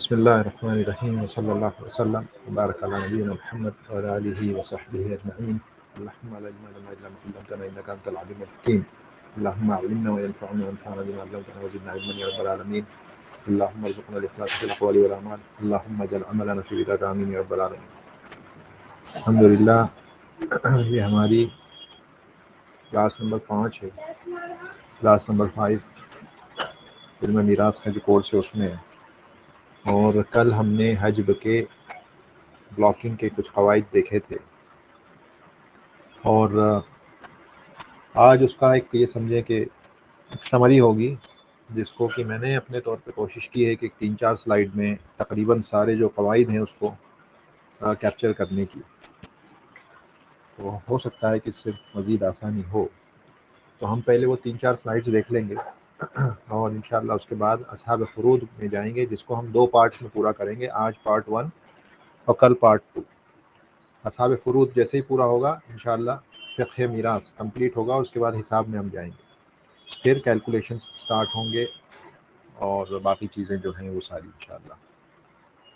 बिस्मिल्लाहिर्रहमानिर्रहीम सल्लल्लाहु अलैहि वसल्लम बारक अला नबीना मुहम्मद व अला आलिहि व सहबिहि अजमईन। अल्लाहुम्मा ला इल्मा लना इल्ला मा अल्लमतना इन्नका अंतल अलीमुल हकीम। अल्लाहुम्मा अल्लिमना व यंफअना वंफअना बिमा अल्लमतना व ज़िदना इल्मन या रब्बल आलमीन। अल्लाहुम्मा अर्ज़ुक़ना अल-इख़लास फ़िल अक़वालि वल अमाल। अल्लाहुम्मा जअल अमलना फ़ी रिज़ाका आमीन या रब्बल आलमीन। अल्हम्दुलिल्लाह, ये हमारी क्लास नंबर 5 है, क्लास नंबर 5 इल्म मीरास का जो कोर्स है उसमें है। और कल हमने हज्ब के ब्लॉकिंग के कुछ क़वाइद देखे थे और आज उसका एक ये समझें कि समरी होगी, जिसको कि मैंने अपने तौर पे कोशिश की है कि 3-4 स्लाइड में तकरीबन सारे जो क़वाइद हैं उसको कैप्चर करने की। तो हो सकता है कि इससे मज़ीद आसानी हो। तो हम पहले वो 3-4 स्लाइड्स देख लेंगे और इंशाअल्लाह उसके बाद असहाब फ़ुरूद में जाएंगे, जिसको हम 2 पार्ट्स में पूरा करेंगे। आज पार्ट 1 और कल पार्ट 2। असहाब फ़ुरूद जैसे ही पूरा होगा इंशाअल्लाह फ़िक़्ह मीरास कंप्लीट होगा, उसके बाद हिसाब में हम जाएंगे, फिर कैलकुलेशन स्टार्ट होंगे और बाकी चीज़ें जो हैं वो सारी इंशाअल्लाह।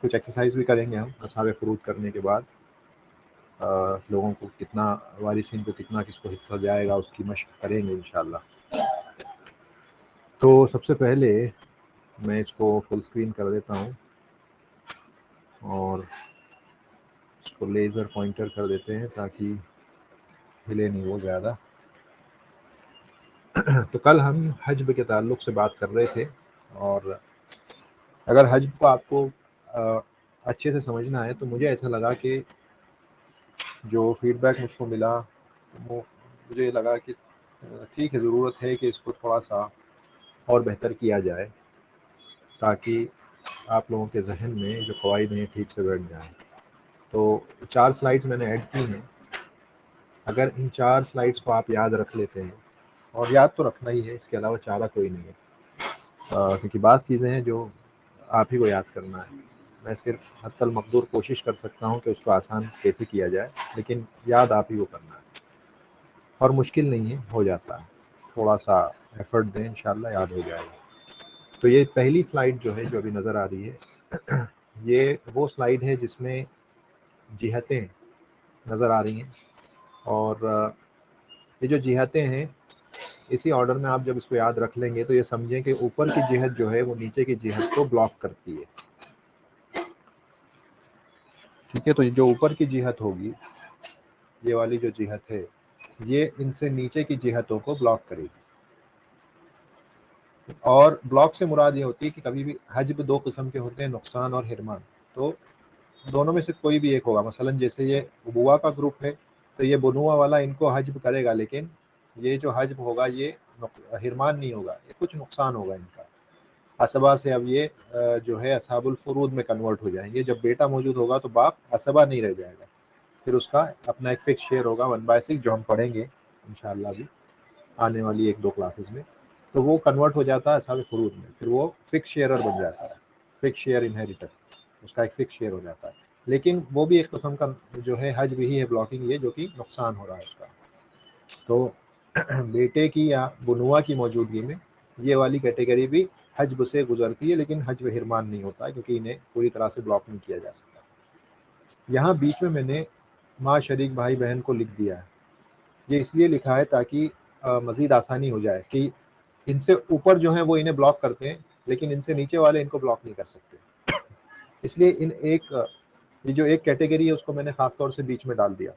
कुछ एक्सरसाइज भी करेंगे हम असहाब फ़ुरूद करने के बाद। लोगों को कितना, वारिसिन को कितना किसको हिस्सा जाएगा उसकी मशक़ करेंगे इंशाअल्लाह। तो सबसे पहले मैं इसको फुल स्क्रीन कर देता हूँ और इसको लेज़र पॉइंटर कर देते हैं ताकि हिले नहीं वो ज़्यादा। तो कल हम हज्ब के ताल्लुक़ से बात कर रहे थे और अगर हज्ब को आपको अच्छे से समझना है तो मुझे ऐसा लगा कि जो फ़ीडबैक मुझको मिला वो मुझे लगा कि ठीक है, ज़रूरत है कि इसको थोड़ा-सा और बेहतर किया जाए ताकि आप लोगों के ज़हन में जो क़वाइद हैं ठीक से बैठ जाएँ। तो 4 स्लाइड्स मैंने ऐड की हैं। अगर इन 4 स्लाइड्स को आप याद रख लेते हैं, और याद तो रखना ही है, इसके अलावा चारा कोई नहीं है, क्योंकि बाज़ चीज़ें हैं जो आप ही को याद करना है। मैं सिर्फ हद्दल मक़दूर कोशिश कर सकता हूँ कि उसको आसान कैसे किया जाए, लेकिन याद आप ही को करना है और मुश्किल नहीं है, हो जाता है। थोड़ा-सा एफ़र्ट दें, इंशाअल्लाह याद हो जाएगा। तो ये पहली स्लाइड जो है, जो अभी नज़र आ रही है, ये वो स्लाइड है जिसमें जिहतें नज़र आ रही हैं और ये जो जिहतें हैं, इसी ऑर्डर में आप जब इसको याद रख लेंगे तो ये समझें कि ऊपर की जिहत जो है वो नीचे की जिहत को ब्लॉक करती है। ठीक है, तो जो ऊपर की जिहत होगी, ये वाली जो जिहत है, ये इनसे नीचे की जिहतों को ब्लॉक करेगी। और ब्लॉक से मुराद ये होती है कि कभी भी हज्ब 2 किस्म के होते हैं, नुकसान और हिरमान। तो दोनों में से कोई भी एक होगा। मसलन जैसे ये उबुआ का ग्रुप है तो ये बुनुआ वाला इनको हज्ब करेगा, लेकिन ये जो हज्ब होगा ये हिरमान नहीं होगा, ये कुछ नुकसान होगा इनका। असबा से अब ये जो है असहाबुल फुरूद में कन्वर्ट हो जाएंगे। जब बेटा मौजूद होगा तो बाप असबा नहीं रह जाएगा, फिर उसका अपना एक फिक्स शेयर होगा 1/6, जो हम पढ़ेंगे इंशाअल्लाह अभी आने वाली 1-2 क्लासेस में। तो वो कन्वर्ट हो जाता है असहाब फुरूद में, फिर वो फिक्स शेयरर बन जाता है, फिक्स शेयर इनहेरिटर, उसका एक फिक्स शेयर हो जाता है। लेकिन वो भी एक किस्म का जो है हज्ब ही है, ब्लॉकिंग, ये जो कि नुकसान हो रहा है उसका। तो बेटे की या बुनुआ की मौजूदगी में ये वाली कैटेगरी भी हज्ब से गुजरती है, लेकिन हज्ब हिरमान नहीं होता है क्योंकि इन्हें पूरी तरह से ब्लॉक नहीं किया जा सकता। यहाँ बीच में मैंने माँ शरीक भाई बहन को लिख दिया है। ये इसलिए लिखा है ताकि मज़ीद आसानी हो जाए कि इनसे ऊपर जो है वो इन्हें ब्लॉक करते हैं, लेकिन इनसे नीचे वाले इनको ब्लॉक नहीं कर सकते। इसलिए ये जो एक कैटेगरी है उसको मैंने ख़ास तौर से बीच में डाल दिया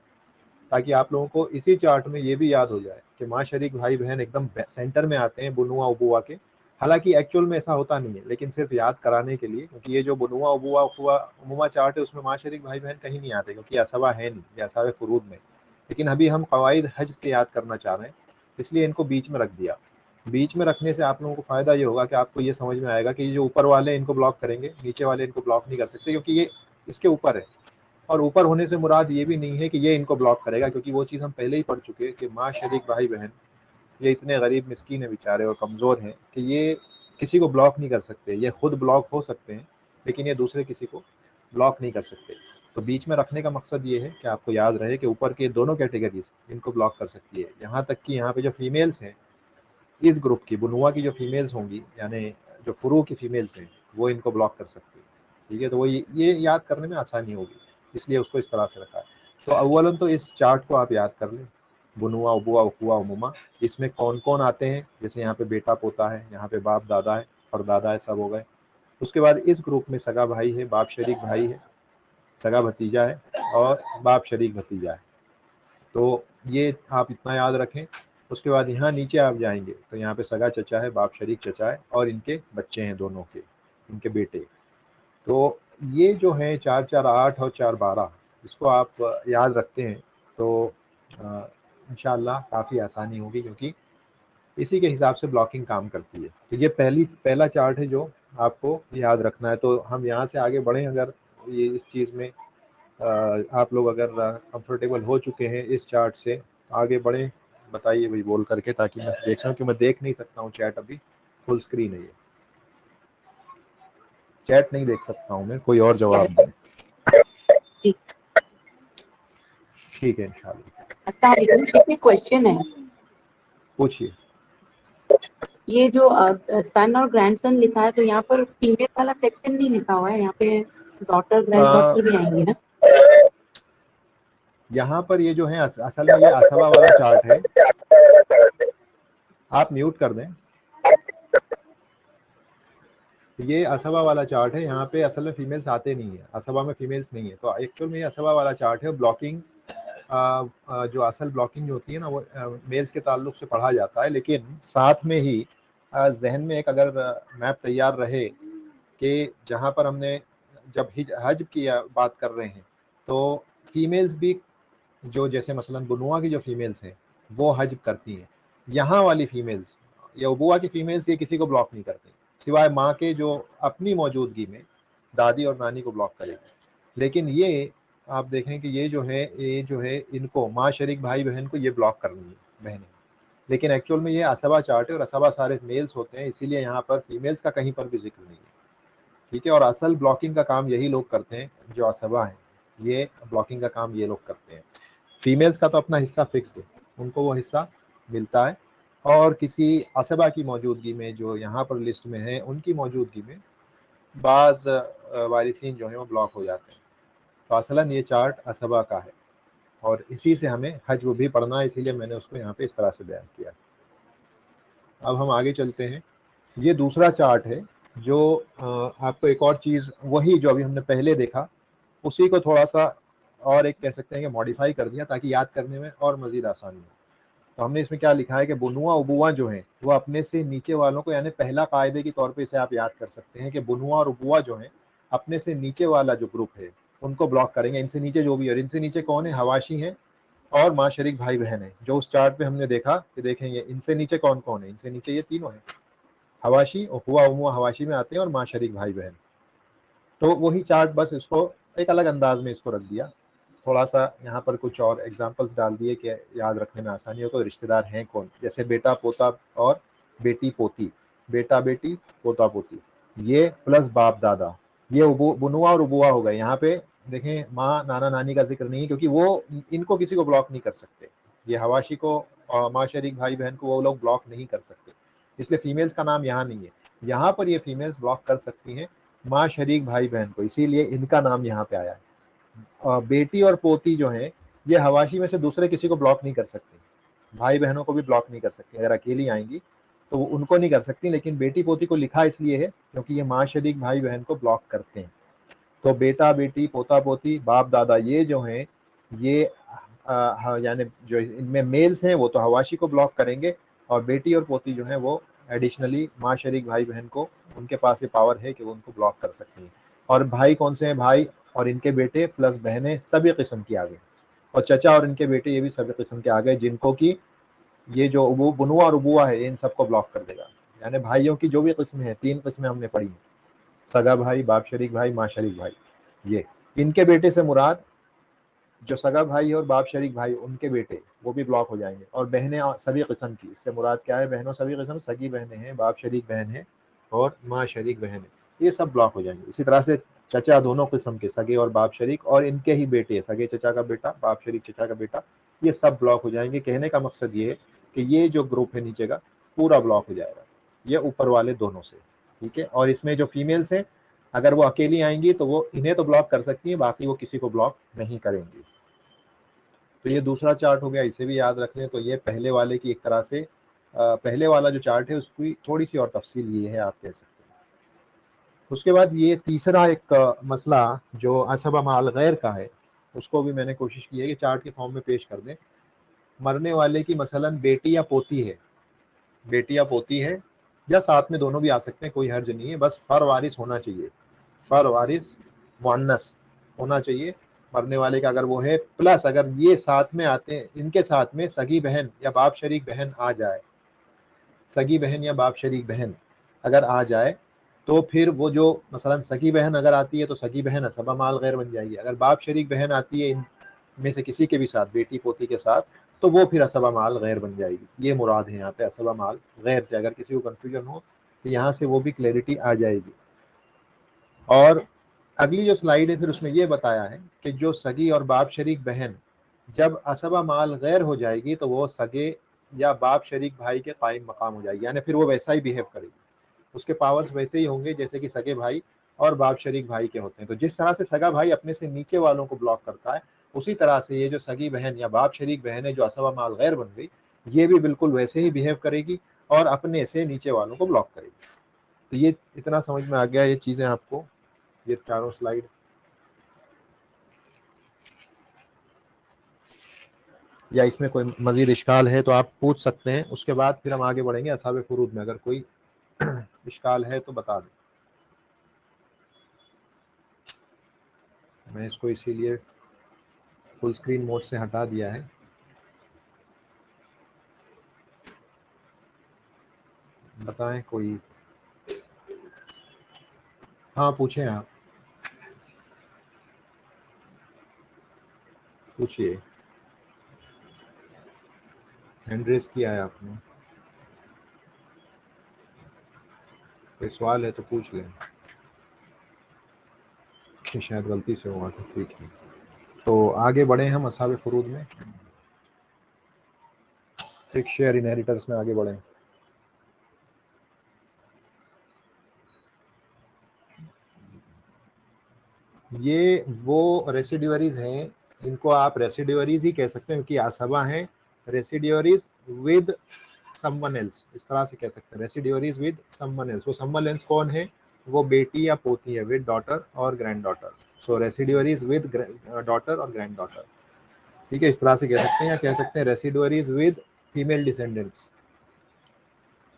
ताकि आप लोगों को इसी चार्ट में ये भी याद हो जाए कि माँ शरीक भाई बहन एकदम सेंटर में आते हैं बुनुआ उबुआ के। हालांकि एक्चुअल में ऐसा होता नहीं है, लेकिन सिर्फ याद कराने के लिए, क्योंकि ये जो बुनुआ उबुआ उमुमा चार्ट है उसमें माँ शरीक भाई बहन कहीं नहीं आते, क्योंकि असबा है नहीं, ये असहाब फुरूद में। लेकिन अभी हम क़वाइद हज्ब के याद करना चाह रहे हैं, इसलिए इनको बीच में रख दिया। बीच में रखने से आप लोगों को फ़ायदा ये होगा कि आपको ये समझ में आएगा कि ये जो ऊपर वाले इनको ब्लॉक करेंगे, नीचे वाले इनको ब्लॉक नहीं कर सकते, क्योंकि ये इसके ऊपर है। और ऊपर होने से मुराद ये भी नहीं है कि ये इनको ब्लॉक करेगा, क्योंकि वो चीज़ हम पहले ही पढ़ चुके हैं कि माँ शरीक भाई बहन ये इतने गरीब मिस्कीन है बेचारे और कमज़ोर हैं कि ये किसी को ब्लॉक नहीं कर सकते। ये खुद ब्लॉक हो सकते हैं, लेकिन ये दूसरे किसी को ब्लॉक नहीं कर सकते। तो बीच में रखने का मकसद ये है कि आपको याद रहे कि ऊपर के दोनों कैटेगरीज इनको ब्लॉक कर सकती है। यहाँ तक कि यहाँ पे जो फीमेल्स हैं इस ग्रुप की, बुनुआ की जो फीमेल्स होंगी, यानी जो फुरू की फीमेल्स हैं, वो इनको ब्लॉक कर सकती है। ठीक है, तो वो ये याद करने में आसानी होगी, इसलिए उसको इस तरह से रखा है। तो अव्वलन तो इस चार्ट को आप याद कर लें, बुनुआ, उबुआ, उखुआ, उमुमा, इसमें कौन कौन आते हैं। जैसे यहाँ पे बेटा पोता है, यहाँ पे बाप दादा है, और दादा है, सब हो गए। उसके बाद इस ग्रुप में सगा भाई है, बाप शरीक भाई है, सगा भतीजा है, और बाप शरीक भतीजा है। तो ये आप इतना याद रखें। उसके बाद यहाँ नीचे आप जाएंगे तो यहाँ पे सगा चचा है, बाप शरीक चचा है, और इनके बच्चे हैं दोनों के, इनके बेटे। तो ये जो है 4 4 8 और 4 12, इसको आप याद रखते हैं तो इंशाल्लाह काफ़ी आसानी होगी, क्योंकि इसी के हिसाब से ब्लॉकिंग काम करती है। तो ये पहला चार्ट है जो आपको याद रखना है। तो हम यहाँ से आगे बढ़ें, अगर ये इस चीज़ में आप लोग अगर कंफर्टेबल हो चुके हैं इस चार्ट से, आगे बढ़ें, बताइए भाई बोल करके, ताकि मैं देख सकूँ, कि मैं देख नहीं सकता हूँ चैट, अभी फुल स्क्रीन है ये, चैट नहीं देख सकता हूँ मैं। कोई और जवाब दें। ठीक है इंशाल्लाह। क्वेश्चन है, पूछिए। ये जो सन और ग्रैंडसन लिखा है, तो यहाँ पर फीमेल वाला सेक्शन नहीं लिखा हुआ है, यहाँ पे डॉटर ग्रैंड डॉटर भी आएंगे ना? यहाँ पर ये जो है असल में ये असबा वाला चार्ट है। आप म्यूट कर दें। ये असबा वाला चार्ट है, यहाँ पे असल में फीमेल्स आते नहीं है, असबा में फीमेल्स नहीं है। तो एक्चुअल में ये असबा वाला चार्ट है। ब्लॉकिंग जो असल ब्लॉकिंग जो होती है ना, वो मेल्स के ताल्लुक से पढ़ा जाता है, लेकिन साथ में ही जहन में एक अगर मैप तैयार रहे कि जहाँ पर हमने जब हज की बात कर रहे हैं, तो फीमेल्स भी जो जैसे मसलन बुनुआ की जो फीमेल्स हैं वो हज करती हैं। यहाँ वाली फीमेल्स या उबुआ की फीमेल्स ये किसी को ब्लॉक नहीं करती, सिवाय माँ के जो अपनी मौजूदगी में दादी और नानी को ब्लॉक करेगी। लेकिन ये आप देखें कि ये जो है इनको माँ शरीक भाई बहन को ये ब्लॉक करनी है बहनें। लेकिन एक्चुअल में ये असबा चार्ट है, और असबा सारे मेल्स होते हैं, इसीलिए यहाँ पर फीमेल्स का कहीं पर भी जिक्र नहीं है। ठीक है, और असल ब्लॉकिंग का काम यही लोग करते हैं जो असबा हैं, ये ब्लॉकिंग का काम ये लोग करते हैं। फीमेल्स का तो अपना हिस्सा फिक्स है, उनको वो हिस्सा मिलता है, और किसी असबा की मौजूदगी में जो यहाँ पर लिस्ट में है, उनकी मौजूदगी में बाज़ वारिसीन जो हैं वो ब्लॉक हो जाते हैं। तो असलन ये चार्ट असबा का है, और इसी से हमें हज वो भी पढ़ना है, इसीलिए मैंने उसको यहाँ पे इस तरह से बयान किया। अब हम आगे चलते हैं। ये दूसरा चार्ट है जो आपको एक और चीज़, वही जो अभी हमने पहले देखा, उसी को थोड़ा सा और एक कह सकते हैं कि मॉडिफाई कर दिया, ताकि याद करने में और मज़ीद आसानी हो। तो हमने इसमें क्या लिखा है कि बुनुआ उबुआ जो है वो अपने से नीचे वालों को, यानी पहला कायदे के तौर पे इसे आप याद कर सकते हैं कि बुनुआ और उबुआ जो है अपने से नीचे वाला जो ग्रुप है उनको ब्लॉक करेंगे। इनसे नीचे जो भी है, और इनसे नीचे कौन है, हवाशी है और माँ शरीक भाई बहन है, जो उस चार्ट पे हमने देखा कि देखेंगे इनसे नीचे कौन कौन है। इनसे नीचे ये तीनों है, हवाशी, उखुआ, उमुआ हवाशी में आते हैं, और माँ शरीक भाई बहन। तो वही चार्ट, बस इसको एक अलग अंदाज में इसको रख दिया, थोड़ा सा यहाँ पर कुछ और एग्जांपल्स डाल दिए कि याद रखने में आसानी हो। तो रिश्तेदार हैं कौन, जैसे बेटा पोता और बेटी पोती, बेटा बेटी पोता पोती, ये प्लस बाप दादा, ये बुनुआ और उबुआ हो गए। यहाँ पे देखें माँ नाना नानी का जिक्र नहीं है, क्योंकि वो इनको किसी को ब्लॉक नहीं कर सकते। ये हवाशी को और माँ शरीक भाई बहन को वो लोग ब्लॉक नहीं कर सकते, इसलिए फीमेल्स का नाम यहाँ नहीं है। यहाँ पर ये फीमेल्स ब्लॉक कर सकती हैं माँ शरीक भाई बहन को, इसीलिए इनका नाम यहाँ पे आया है। बेटी और पोती जो है ये हवाशी में से दूसरे किसी को ब्लॉक नहीं कर सकती, भाई बहनों को भी ब्लॉक नहीं कर सकती। अगर अकेली आएंगी तो वो उनको नहीं कर सकती, लेकिन बेटी पोती को लिखा इसलिए है क्योंकि ये माँ शरीक भाई बहन को ब्लॉक करते हैं। तो बेटा बेटी पोता पोती बाप दादा ये जो हैं ये यानी जो इनमें मेल्स हैं वो तो हवाशी को ब्लॉक करेंगे, और बेटी और पोती जो है वो एडिशनली माँ शरीक भाई बहन को, उनके पास ये पावर है कि वो उनको ब्लॉक कर सकती हैं। और भाई कौन से हैं, भाई और इनके बेटे प्लस बहनें सभी किस्म की आ गई, और चचा और इनके बेटे ये भी सभी किस्म के आ गए, जिनको की ये जो वो बुनुआ और उबुआ है इन सबको ब्लॉक कर देगा। यानी भाइयों की जो भी किस्में हैं, 3 किस्में हमने पढ़ी, सगा भाई, बाप शरीक भाई, माँ शरीक भाई। ये इनके बेटे से मुराद जो सगा भाई और बाप शरीक भाई उनके बेटे वो भी ब्लॉक हो जाएंगे, और बहनें सभी किस्म की, इससे मुराद क्या है, बहनों सभी किस्म, सगी बहनें हैं, बाप शरीक बहन है और माँ शरीक बहन है, ये सब ब्लॉक हो जाएंगे। इसी तरह से चचा दोनों किस्म के, सगे और बाप शरीक, और इनके ही बेटे, सगे चचा का बेटा, बाप शरीक चचा का बेटा, ये सब ब्लॉक हो जाएंगे। कहने का मकसद ये है कि ये जो ग्रुप है नीचे का पूरा ब्लॉक हो जाएगा, ये ऊपर वाले दोनों से। ठीक है, और इसमें जो फीमेल्स हैं अगर वो अकेली आएंगी तो वो इन्हें तो ब्लॉक कर सकती हैं, बाकी वो किसी को ब्लॉक नहीं करेंगी। तो ये दूसरा चार्ट हो गया, इसे भी याद रख लें। तो ये पहले वाले की एक तरह से पहले वाला जो चार्ट है उसकी थोड़ी सी और तफसील ये है, आप कह सकते हैं। उसके बाद ये तीसरा एक मसला जो असबा माल गैर का है, उसको भी मैंने कोशिश की है कि चार्ट के फॉर्म में पेश कर दें। मरने वाले की मसलन बेटी या पोती है, बेटी या पोती है, या साथ में दोनों भी आ सकते हैं, कोई हर्ज नहीं है, बस फर वारिस होना चाहिए, फर वारिस मुअन्नस होना चाहिए मरने वाले का अगर वो है। प्लस अगर ये साथ में आते हैं, इनके साथ में सगी बहन या बाप शरीक बहन आ जाए, सगी बहन या बाप शरीक बहन अगर आ जाए, तो फिर वो जो मसलन सगी बहन अगर आती है तो सगी बहन असबा माल गैर बन जाएगी। अगर बाप शरीक बहन आती है इनमें से किसी के भी साथ, बेटी पोती के साथ, तो वो फिर असबा माल गैर बन जाएगी। ये मुराद है यहाँ पे असबा माल गैर से। अगर किसी को कन्फ्यूजन हो तो यहाँ से वो भी क्लैरिटी आ जाएगी। और अगली जो स्लाइड है फिर उसमें ये बताया है कि जो सगी और बाप शरीक बहन जब असबा माल गैर हो जाएगी तो वो सगे या बाप शरीक भाई के कायम मकाम हो जाएगी, यानी फिर वो वैसा ही बिहेव करेगी, उसके पावर्स वैसे ही होंगे जैसे कि सगे भाई और बाप शरीक भाई के होते हैं। तो जिस तरह से सगा भाई अपने से नीचे वालों को ब्लॉक करता है, उसी तरह से ये जो सगी बहन या बाप शरीक बहन है जो असबा माल गैर बन गई, ये भी बिल्कुल वैसे ही बिहेव करेगी और अपने से नीचे वालों को ब्लॉक करेगी। तो ये इतना समझ में आ गया ये चीज़ें आपको, ये चारों स्लाइड। या इसमें कोई मजीद इश्काल है तो आप पूछ सकते हैं, उसके बाद फिर हम आगे बढ़ेंगे असहाब फुरूद में। अगर कोई इश्काल है तो बता दें। मैं इसको इसीलिए फुल स्क्रीन मोड से हटा दिया है। बताएं कोई। हाँ पूछें, आप पूछिए। हैंड रेस किया है आपने, कोई सवाल है तो पूछ लें कि शायद गलती से हुआ था। ठीक है, तो आगे बढ़े हम असहाब फुरूद में, फिक्स शेयर इनहेरिटर्स में आगे बढ़े। ये वो रेसिड्यूअरीज हैं, इनको आप रेसिड्यूअरीज ही कह सकते हैं क्योंकि असबा हैं। रेसिड्यूअरीज विद समवन एल्स, इस तरह से कह सकते हैं, रेसिड्यूअरीज विद समवन एल्स। वो समवन एल्स कौन है? वो बेटी या पोती है, विद डॉटर और granddaughter. So residuaries with daughter और ग्रैंड डॉटर, ठीक है, इस तरह से कह सकते हैं। या कह सकते हैं residuaries with female descendants,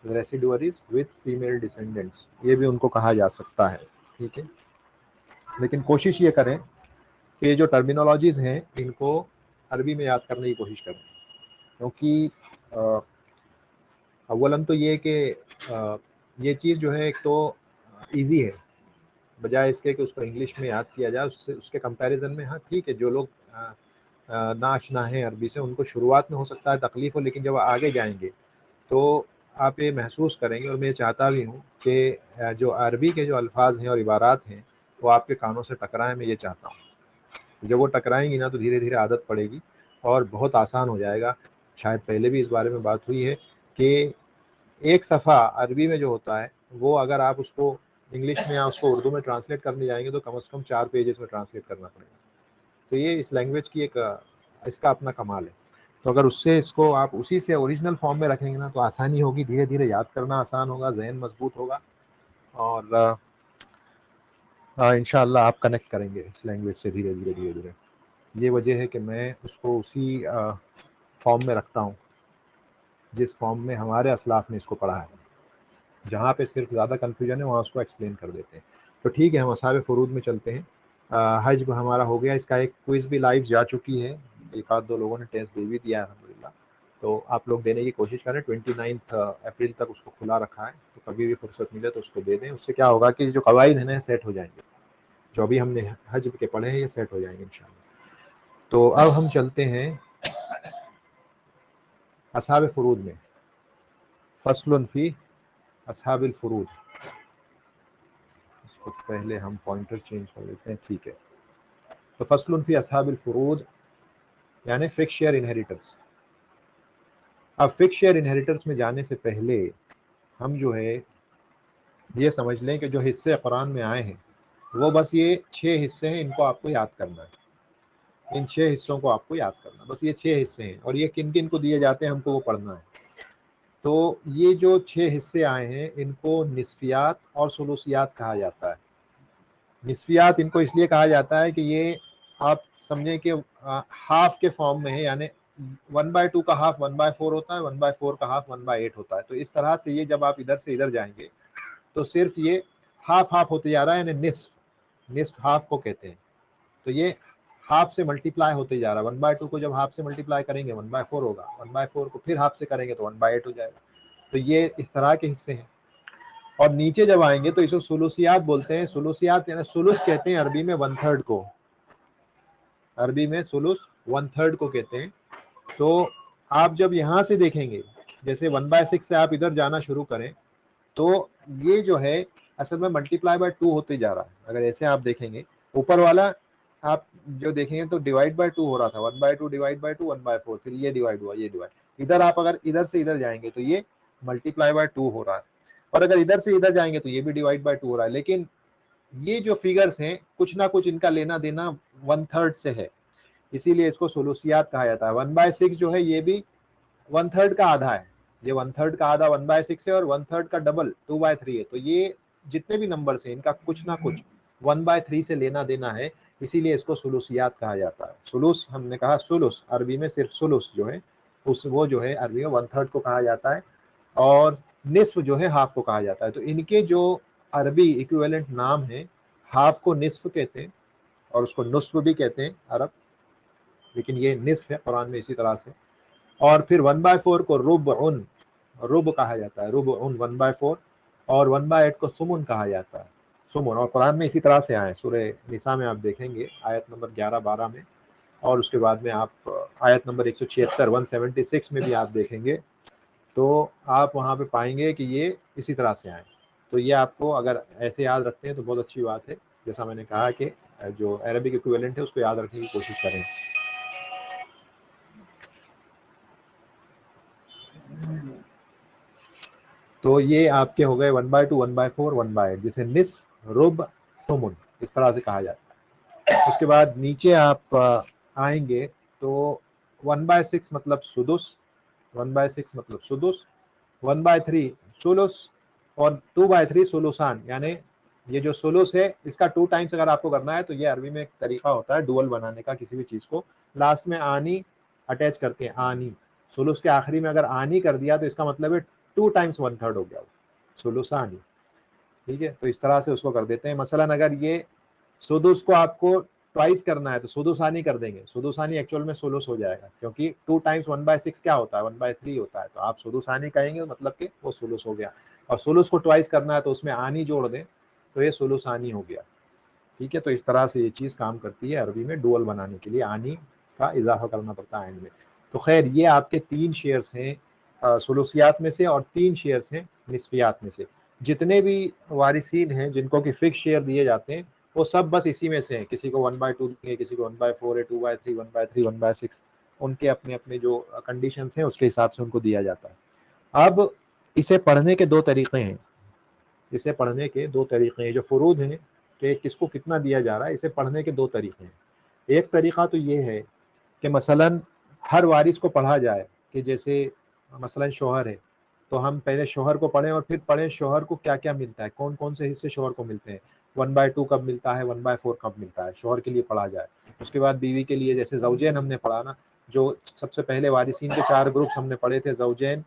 residuaries with female descendants, ये भी उनको कहा जा सकता है, ठीक है। लेकिन कोशिश ये करें कि ये जो टर्मिनोलॉजीज हैं इनको अरबी में याद करने की कोशिश करें, क्योंकि अव्वलन तो ये कि ये चीज़ जो है एक तो इजी है, बजाय इसके कि उसको इंग्लिश में याद किया जाए, उससे उसके कंपैरिजन में। हाँ ठीक है, जो लोग ना आशना है अरबी से उनको शुरुआत में हो सकता है तकलीफ हो, लेकिन जब आगे जाएंगे तो आप ये महसूस करेंगे। और मैं चाहता भी हूँ कि जो अरबी के जो अल्फाज हैं और इबारात हैं वो आपके कानों से टकराएं, मैं ये चाहता हूँ। जब वो टकराएंगी ना तो धीरे धीरे आदत पड़ेगी और बहुत आसान हो जाएगा। शायद पहले भी इस बारे में बात हुई है कि एक सफ़ा अरबी में जो होता है वो अगर आप उसको इंग्लिश में या उसको उर्दू में ट्रांसलेट करने जाएंगे तो कम से कम 4 पेजेस में ट्रांसलेट करना पड़ेगा। तो ये इस लैंग्वेज की एक इसका अपना कमाल है। तो अगर उससे इसको आप उसी से ओरिजिनल फॉर्म में रखेंगे ना तो आसानी होगी, धीरे धीरे याद करना आसान होगा, जहन मजबूत होगा और इंशाअल्लाह आप कनेक्ट करेंगे इस लैंग्वेज से धीरे धीरे धीरे धीरे। ये वजह है कि मैं उसको उसी फॉर्म में रखता हूँ जिस फॉर्म में हमारे असलाफ ने इसको पढ़ा है। जहाँ पे सिर्फ ज़्यादा कन्फ्यूजन है वहाँ उसको एक्सप्लेन कर देते हैं। तो ठीक है, हम असहाब फुरूद में चलते हैं। हज हमारा हो गया, इसका एक क्विज़ भी लाइव जा चुकी है, एक आध दो लोगों ने टेस्ट दे भी दिया है अल्हम्दुलिल्लाह। तो आप लोग देने की कोशिश करें, 29 अप्रैल तक उसको खुला रखा है, तो कभी भी फुर्सत मिले तो उसको दे दें। उससे क्या होगा कि जो कवायद है ना सेट हो जाएंगे, जो अभी हमने हज के पढ़े हैं ये सेट हो जाएंगे इंशाल्लाह। तो अब हम चलते हैं असहाब फुरूद में। फसलुन फी असहाबिल फुरूद, इसको पहले हम पॉइंटर चेंज कर देते हैं, ठीक है। तो फसलुन फी असहाबिल फुरूद यानी फिक्स शेयर इनहेरिटर्स। अब फिक्स शेयर इनहेरिटर्स में जाने से पहले हम जो है ये समझ लें कि जो हिस्से कुरान में आए हैं वो बस ये 6 हिस्से हैं, इनको आपको याद करना है। इन 6 हिस्सों को आपको याद करना, बस ये 6 हिस्से हैं। और ये किन किन को दिए जाते हैं हमको वो पढ़ना है। तो ये जो 6 हिस्से आए हैं इनको निस्फियात और सुलूसियात कहा जाता है। निस्फियात इनको इसलिए कहा जाता है कि ये आप समझें कि हाफ के फॉर्म में है, यानी 1/2 का हाफ 1/4 होता है, 1/4 का हाफ 1/8 होता है। तो इस तरह से ये जब आप इधर से इधर जाएंगे तो सिर्फ ये हाफ हाफ होते जा रहा है, यानी निस्फ हाफ को कहते हैं। तो ये हाफ से मल्टीप्लाई होते जा रहा है। 1/2 को जब हाफ से मल्टीप्लाई करेंगे 1/4 होगा, 1/4 को फिर हाफ से करेंगे तो 1/8 हो जाएगा। तो ये इस तरह के हिस्से हैं। और नीचे जब आएंगे तो इसको सुलूसियात बोलते हैं। सुलूसियात यानी सुलुस कहते हैं अरबी में 1/3 को, अरबी में सुलुस 1/3 को कहते हैं। तो आप जब यहाँ से देखेंगे, जैसे 1/6 से आप इधर जाना शुरू करें तो ये जो है असल में मल्टीप्लाई बाय 2 होते जा रहा है। अगर ऐसे आप देखेंगे, ऊपर वाला आप जो देखेंगे तो डिवाइड बाय 2 हो रहा था, 1/2 डिवाइड बाय 2 1/4, फिर ये डिवाइड हुआ, ये डिवाइड। इधर आप अगर इधर से इधर जाएंगे तो ये मल्टीप्लाई बाय 2 हो रहा है, और अगर इधर से इधर जाएंगे तो ये भी डिवाइड बाय 2 हो रहा है। लेकिन ये जो फिगर्स हैं कुछ ना कुछ इनका लेना देना 1/3 से है, इसीलिए इसको सुलूसियात कहा जाता है। 1/6 जो है ये भी 1/3 का आधा है। ये 1/3 का आधा 1/6 है, और 1/3 का डबल 2/3 है। तो ये जितने भी नंबर्स हैं इनका कुछ ना कुछ 1/3 से लेना देना है, इसीलिए इसको सुलूसियात कहा जाता है। सुलूस हमने कहा, सुलुस अरबी में सिर्फ सुलुस जो है उस वो जो है अरबी में 1/3 को कहा जाता है, और निस्फ जो है हाफ को कहा जाता है। तो इनके जो अरबी इक्विवेलेंट नाम है, हाफ को निस्फ कहते हैं और उसको नुस्फ भी कहते हैं अरब, लेकिन ये निस्फ है कुरान में इसी तरह से। और फिर 1/4 को रुब कहा जाता है, रुबउन 1/4, और 1/8 को सुमुन कहा जाता है, सुमुन। और कुरान में इसी तरह से आए, सूरह निसा में आप देखेंगे आयत नंबर 11-12 में, और उसके बाद में आप आयत नंबर 176 176 में भी आप देखेंगे तो आप वहाँ पे पाएंगे कि ये इसी तरह से आए। तो ये आपको अगर ऐसे याद रखते हैं तो बहुत अच्छी बात है। जैसा मैंने कहा कि जो अरबिक इक्विवेलेंट है उसको याद रखने की कोशिश करें। तो ये आपके हो गए 1/2, 1/4, 1/8, जिसे निस्फ, रुब, सुमुन इस तरह से कहा जाता है। उसके बाद नीचे आप आएंगे तो 1/6 मतलब सुदुस, 1/6 मतलब सुदुस, 1/3 सुलुस, और 2/3 सुलुसान। यानी ये जो सुलुस है इसका 2 टाइम्स अगर आपको करना है तो ये अरबी में एक तरीका होता है डुअल बनाने का। किसी भी चीज को लास्ट में आनी अटैच करके, आनी, सुलुस के आखिरी में अगर आनी कर दिया तो इसका मतलब है 2 टाइम्स 1/3 हो गया, सुलुसानी। ठीक है, तो इस तरह से उसको कर देते हैं। मसलन अगर ये सुदुस को आपको ट्वाइस करना है तो सुदुसानी कर देंगे, सुदुसानी एक्चुअल में सुलुस हो जाएगा, क्योंकि 2 टाइम्स 1/6 क्या होता है, 1/3 होता है। तो आप सुदुसानी कहेंगे मतलब कि वो सुलुस हो गया। और सुलुस को ट्वाइस करना है तो उसमें आनी जोड़ दें तो ये सुलुसानी हो गया। ठीक है, तो इस तरह से ये चीज़ काम करती है अरबी में। डुअल बनाने के लिए आनी का इजाफा करना पड़ता है एंड में। तो खैर ये आपके 3 शेयर्स हैं सुलूसियात में से, और 3 शेयर्स हैं निस्फियात में से। जितने भी वारिसीन हैं जिनको कि फिक्स शेयर दिए जाते हैं वो सब बस इसी में से हैं। किसी को 1/2 देंगे, किसी को 1/4 है, 2/3, 1/3, 1/6, उनके अपने अपने जो कंडीशंस हैं उसके हिसाब से उनको दिया जाता है। अब इसे पढ़ने के 2 तरीके हैं, इसे पढ़ने के 2 तरीके हैं। जो फुरूद हैं कि किसको कितना दिया जा रहा है, इसे पढ़ने के 2 तरीके हैं। एक तरीका तो ये है कि मसलन हर वारिस को पढ़ा जाए, कि जैसे मसलन शौहर है तो हम पहले शौहर को पढ़ें और फिर पढ़ें शौहर को क्या क्या मिलता है, कौन कौन से हिस्से शौहर को मिलते हैं, 1/2 कब मिलता है, 1/4 कब मिलता है, शौहर के लिए पढ़ा जाए। उसके बाद बीवी के लिए जैसे ज़ौजैन हमने पढ़ा ना, जो सबसे पहले वारिसीन के 4 ग्रुप्स हमने पढ़े थे, ज़ौजैन,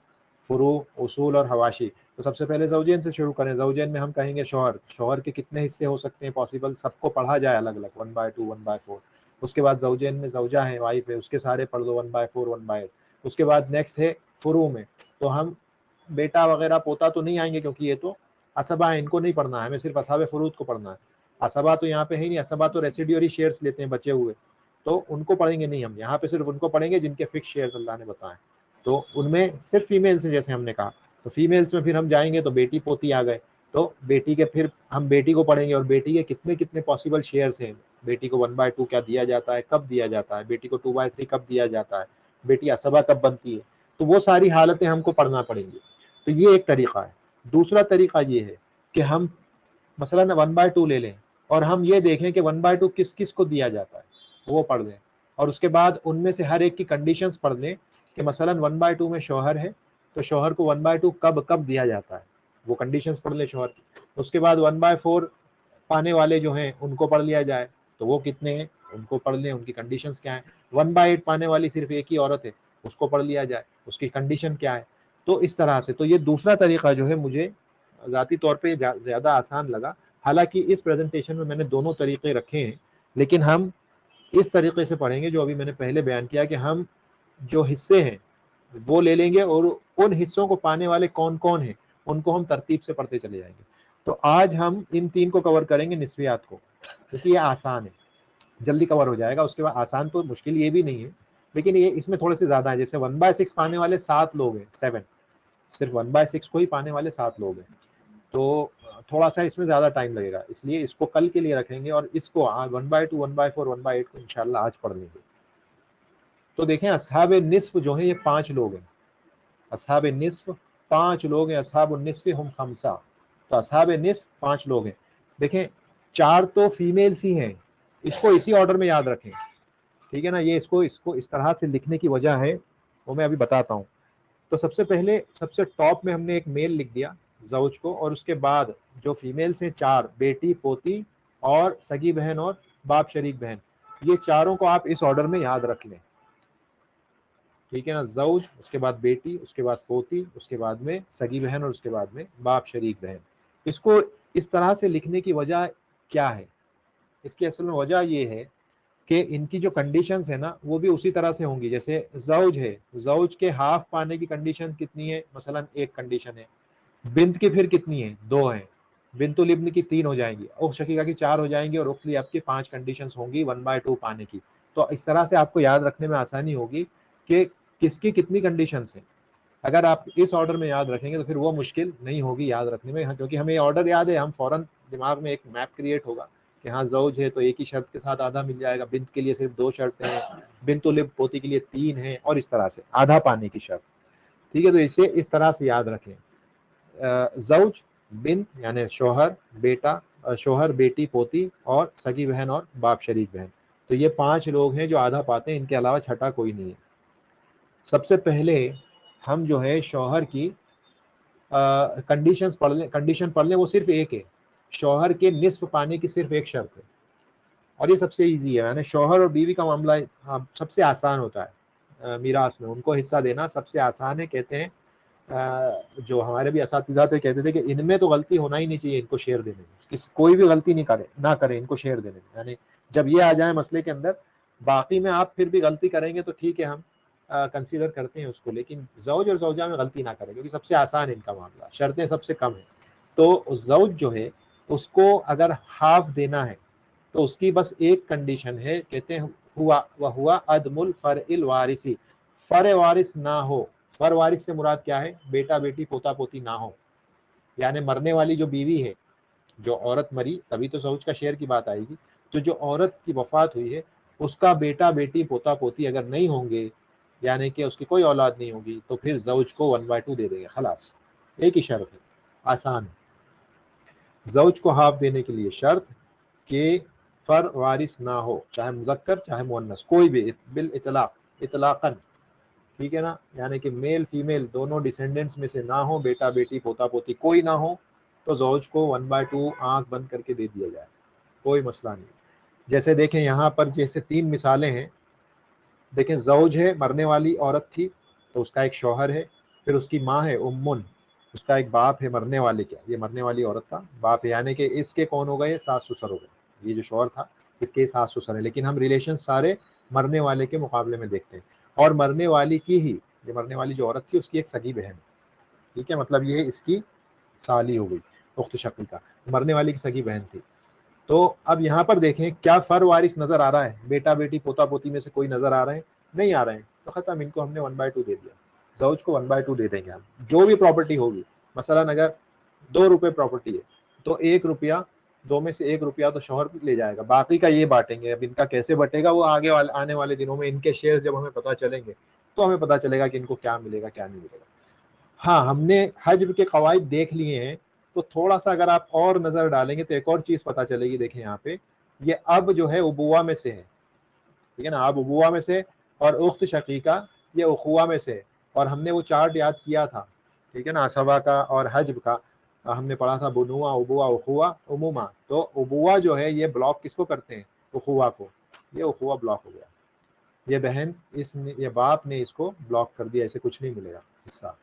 फुरू, उसूल और हवाशी। तो सबसे पहले ज़ौजैन से शुरू करें। ज़ौजैन में हम कहेंगे शौहर, शौहर के कितने हिस्से हो सकते हैं पॉसिबल, सबको पढ़ा जाए अलग अलग, 1/2, 1/4। उसके बाद ज़ौजैन में ज़ौजा है, वाइफ है, उसके सारे पढ़ दो 1/4, 1/8। उसके बाद नेक्स्ट है फुरू में, तो हम बेटा वगैरह पोता तो नहीं आएंगे क्योंकि ये तो असबा है, इनको नहीं पढ़ना है, हमें सिर्फ असहाब फुरूद को पढ़ना है। असबा तो यहाँ पे है ही नहीं, असबा तो रेसिड्यूरी शेयर्स लेते हैं बचे हुए, तो उनको पढ़ेंगे नहीं हम। यहाँ पे सिर्फ उनको पढ़ेंगे जिनके फिक्स शेयर्स अल्लाह ने बताए। तो उनमें सिर्फ फीमेल्स हैं, जैसे हमने कहा। तो फीमेल्स में फिर हम जाएंगे तो बेटी पोती आ गए, तो बेटी के फिर हम बेटी को पढ़ेंगे, और बेटी के कितने कितने पॉसिबल शेयर्स हैं। बेटी को 1/2 क्या दिया जाता है, कब दिया जाता है, बेटी को 2/3 कब दिया जाता है, बेटी असबा कब बनती है, तो वो सारी हालतें हमको पढ़ना पड़ेंगी। तो ये एक तरीका है। दूसरा तरीका ये है कि हम मसलन 1/2 ले लें, और हम ये देखें कि 1/2 किस किस को दिया जाता है, वो पढ़ लें। और उसके बाद उनमें से हर एक की कंडीशंस पढ़ लें कि मसलन 1/2 में शौहर है तो शौहर को 1/2 कब कब दिया जाता है, वो कंडीशंस पढ़ ले शौहर की। उसके बाद 1/4 पाने वाले जो हैं उनको पढ़ लिया जाए, तो वो कितने हैं उनको पढ़ लें, उनकी कंडीशंस क्या है। 1/8 पाने वाली सिर्फ एक ही औरत है, उसको पढ़ लिया जाए, उसकी कंडीशन क्या है। तो इस तरह से, तो ये दूसरा तरीका जो है मुझे ज़ाती तौर पे ज़्यादा आसान लगा। हालांकि इस प्रेजेंटेशन में मैंने दोनों तरीके रखे हैं, लेकिन हम इस तरीके से पढ़ेंगे जो अभी मैंने पहले बयान किया कि हम जो हिस्से हैं वो ले लेंगे और उन हिस्सों को पाने वाले कौन कौन हैं उनको हम तरतीब से पढ़ते चले जाएंगे। तो आज हम इन 3 को कवर करेंगे, निस्वियात को, क्योंकि ये आसान है, जल्दी कवर हो जाएगा। उसके बाद आसान तो मुश्किल ये भी नहीं है, लेकिन ये इसमें थोड़े से ज्यादा है। जैसे 1/6 पाने वाले 7 लोग हैं, 7, सिर्फ 1/6 को ही पाने वाले 7 लोग हैं, तो थोड़ा सा इसमें ज्यादा टाइम लगेगा, इसलिए इसको कल के लिए रखेंगे और इसको 1/2, 1/4, 1/8 को इंशाल्लाह आज पढ़ लेंगे। तो देखें, असहाब निस्फ जो है ये 5 लोग हैं, असहाब निस्फ 5 लोग हैं, असहाब निस्फ हम खमसा, तो असहाब निस्फ 5 लोग हैं। देखें 4 तो फीमेल्स ही हैं, इसको इसी ऑर्डर में याद रखें, ठीक है ना। ये इसको इसको इस तरह से लिखने की वजह है वो मैं अभी बताता हूँ। तो सबसे पहले सबसे टॉप में हमने एक मेल लिख दिया ज़ौज को, और उसके बाद जो फीमेल्स हैं 4, बेटी, पोती और सगी बहन और बाप शरीक बहन, ये चारों को आप इस ऑर्डर में याद रख लें, ठीक है ना। ज़ौज, उसके बाद बेटी, उसके बाद पोती, उसके बाद में सगी बहन और उसके बाद में बाप शरीक बहन। इसको इस तरह से लिखने की वजह क्या है, इसकी असल में वजह ये है कि इनकी जो कंडीशंस है ना वो भी उसी तरह से होंगी। जैसे ज़ौज है, ज़ौज के हाफ पाने की कंडीशन कितनी है, मसलन एक कंडीशन है। बिंत की फिर कितनी है, 2 है। बिंतुल इब्न की 3 हो जाएंगी, उख शकीका की 4 हो जाएंगी, और उख्त लिअब की 5 कंडीशंस होंगी 1/2 पाने की। तो इस तरह से आपको याद रखने में आसानी होगी कि किसकी कितनी कंडीशंस हैं। अगर आप इस ऑर्डर में याद रखेंगे तो फिर वो मुश्किल नहीं होगी याद रखने में, क्योंकि हमें ऑर्डर याद है, हम फौरन दिमाग में एक मैप क्रिएट होगा कि हाँ ज़ौज है तो एक ही शर्त के साथ आधा मिल जाएगा, बिंत के लिए सिर्फ 2 शर्तें हैं, बिंतुल इब्न पोती के लिए 3 हैं, और इस तरह से आधा पाने की शर्त, ठीक है। तो इसे इस तरह से याद रखें, ज़ौज, बिंत यानी शोहर, बेटा, शोहर, बेटी, पोती और सगी बहन और बाप शरीक बहन। तो ये 5 लोग हैं जो आधा पाते हैं, इनके अलावा छठा कोई नहीं है। सबसे पहले हम जो है शौहर की कंडीशंस पढ़ लें, कंडीशन पढ़ लें, वो सिर्फ एक है, शौहर के निस्फ पाने की सिर्फ एक शर्त है, और ये सबसे इजी है। यानी शौहर और बीवी का मामला सबसे आसान होता है, मीरास में उनको हिस्सा देना सबसे आसान है। कहते हैं जो हमारे भी असातिज़ा थे कहते थे कि इनमें तो गलती होना ही नहीं चाहिए, इनको शेयर देने में, कोई भी गलती नहीं करे, ना करे इनको शेयर देने में। यानी जब ये आ जाए मसले के अंदर, बाकी में आप फिर भी गलती करेंगे तो ठीक है, हम कंसीडर करते हैं उसको, लेकिन ज़ौज और ज़ौजा में गलती ना करें, क्योंकि सबसे आसान है इनका मामला, शर्तें सबसे कम है। तो ज़ौज जो है उसको अगर हाफ देना है तो उसकी बस एक कंडीशन है, कहते हैं हुआ अदमुल फरइल वारिसी, फर वारिस ना हो। फर वारिस से मुराद क्या है, बेटा बेटी पोता पोती ना हो, यानी मरने वाली जो बीवी है, जो औरत मरी तभी तो ज़ौज का शेयर की बात आएगी। तो जो औरत की वफात हुई है उसका बेटा बेटी पोता पोती अगर नहीं होंगे, यानी कि उसकी कोई औलाद नहीं होगी, तो फिर ज़ौज को 1/2 दे देगा, खलास। एक ही शर्त है, आसान है। ज़ौज को हाफ देने के लिए शर्त कि फर वारिस ना हो, चाहे मुज़क्कर चाहे मुअन्नस, कोई भी, बिल इतलाक, इतलाकन, ठीक है ना। यानी कि मेल फीमेल दोनों डिसेंडेंट्स में से ना हो, बेटा बेटी पोता पोती कोई ना हो, तो ज़ौज को 1/2 आंख बंद करके दे दिया जाए, कोई मसला नहीं। जैसे देखें यहाँ पर, जैसे 3 मिसालें हैं। देखें, ज़ौज है, मरने वाली औरत थी, तो उसका एक शौहर है, फिर उसकी माँ है उम्मुन, उसका एक बाप है, मरने वाले क्या, ये मरने वाली औरत का बाप है, यानी कि इसके कौन हो गए, सास ससुर हो गए। ये जो शौहर था इसके सास ससुर है, लेकिन हम रिलेशन सारे मरने वाले के मुकाबले में देखते हैं। और मरने वाली की ही, ये मरने वाली जो औरत थी उसकी एक सगी बहन, ठीक है, मतलब ये इसकी साली हो गई, उख्त शकीका, मरने वाली की सगी बहन थी। तो अब यहाँ पर देखें, क्या फर वारिस नजर आ रहा है, बेटा बेटी पोता पोती में से कोई नजर आ रहे हैं, नहीं आ रहे हैं, तो खत्म, इनको हमने 1/2 दे दिया। ज़ौज को 1/2 दे देंगे हम, जो भी प्रॉपर्टी होगी। मसलन अगर 2 रुपए प्रॉपर्टी है तो 1 रुपया, 2 में से 1 रुपया तो शौहर ले जाएगा, बाकी का ये बांटेंगे। अब इनका कैसे बटेगा वो आगे आने वाले दिनों में, इनके शेयर जब हमें पता चलेंगे तो हमें पता चलेगा कि इनको क्या मिलेगा क्या नहीं मिलेगा। हाँ, हमने हज्ब के कवायद देख लिए हैं तो थोड़ा सा अगर आप और नजर डालेंगे तो एक और चीज पता चलेगी। देखें यहाँ पे, ये अब जो है उबुआ में से है, ठीक है ना, अब उबुआ में से, और उख्त शकीका ये उखुआ में से है। और हमने वो चार्ट याद किया था, ठीक है ना, असबा का और हज्ब का हमने पढ़ा था, बुनुआ उबुआ उखुआ उमुमा। तो उबुआ जो है ये ब्लॉक किसको करते हैं, उखुआ को, ये उखुआ ब्लॉक हो गया, ये बहन ये बाप ने इसको ब्लॉक कर दिया, ऐसे कुछ नहीं मिलेगा हिस्सा।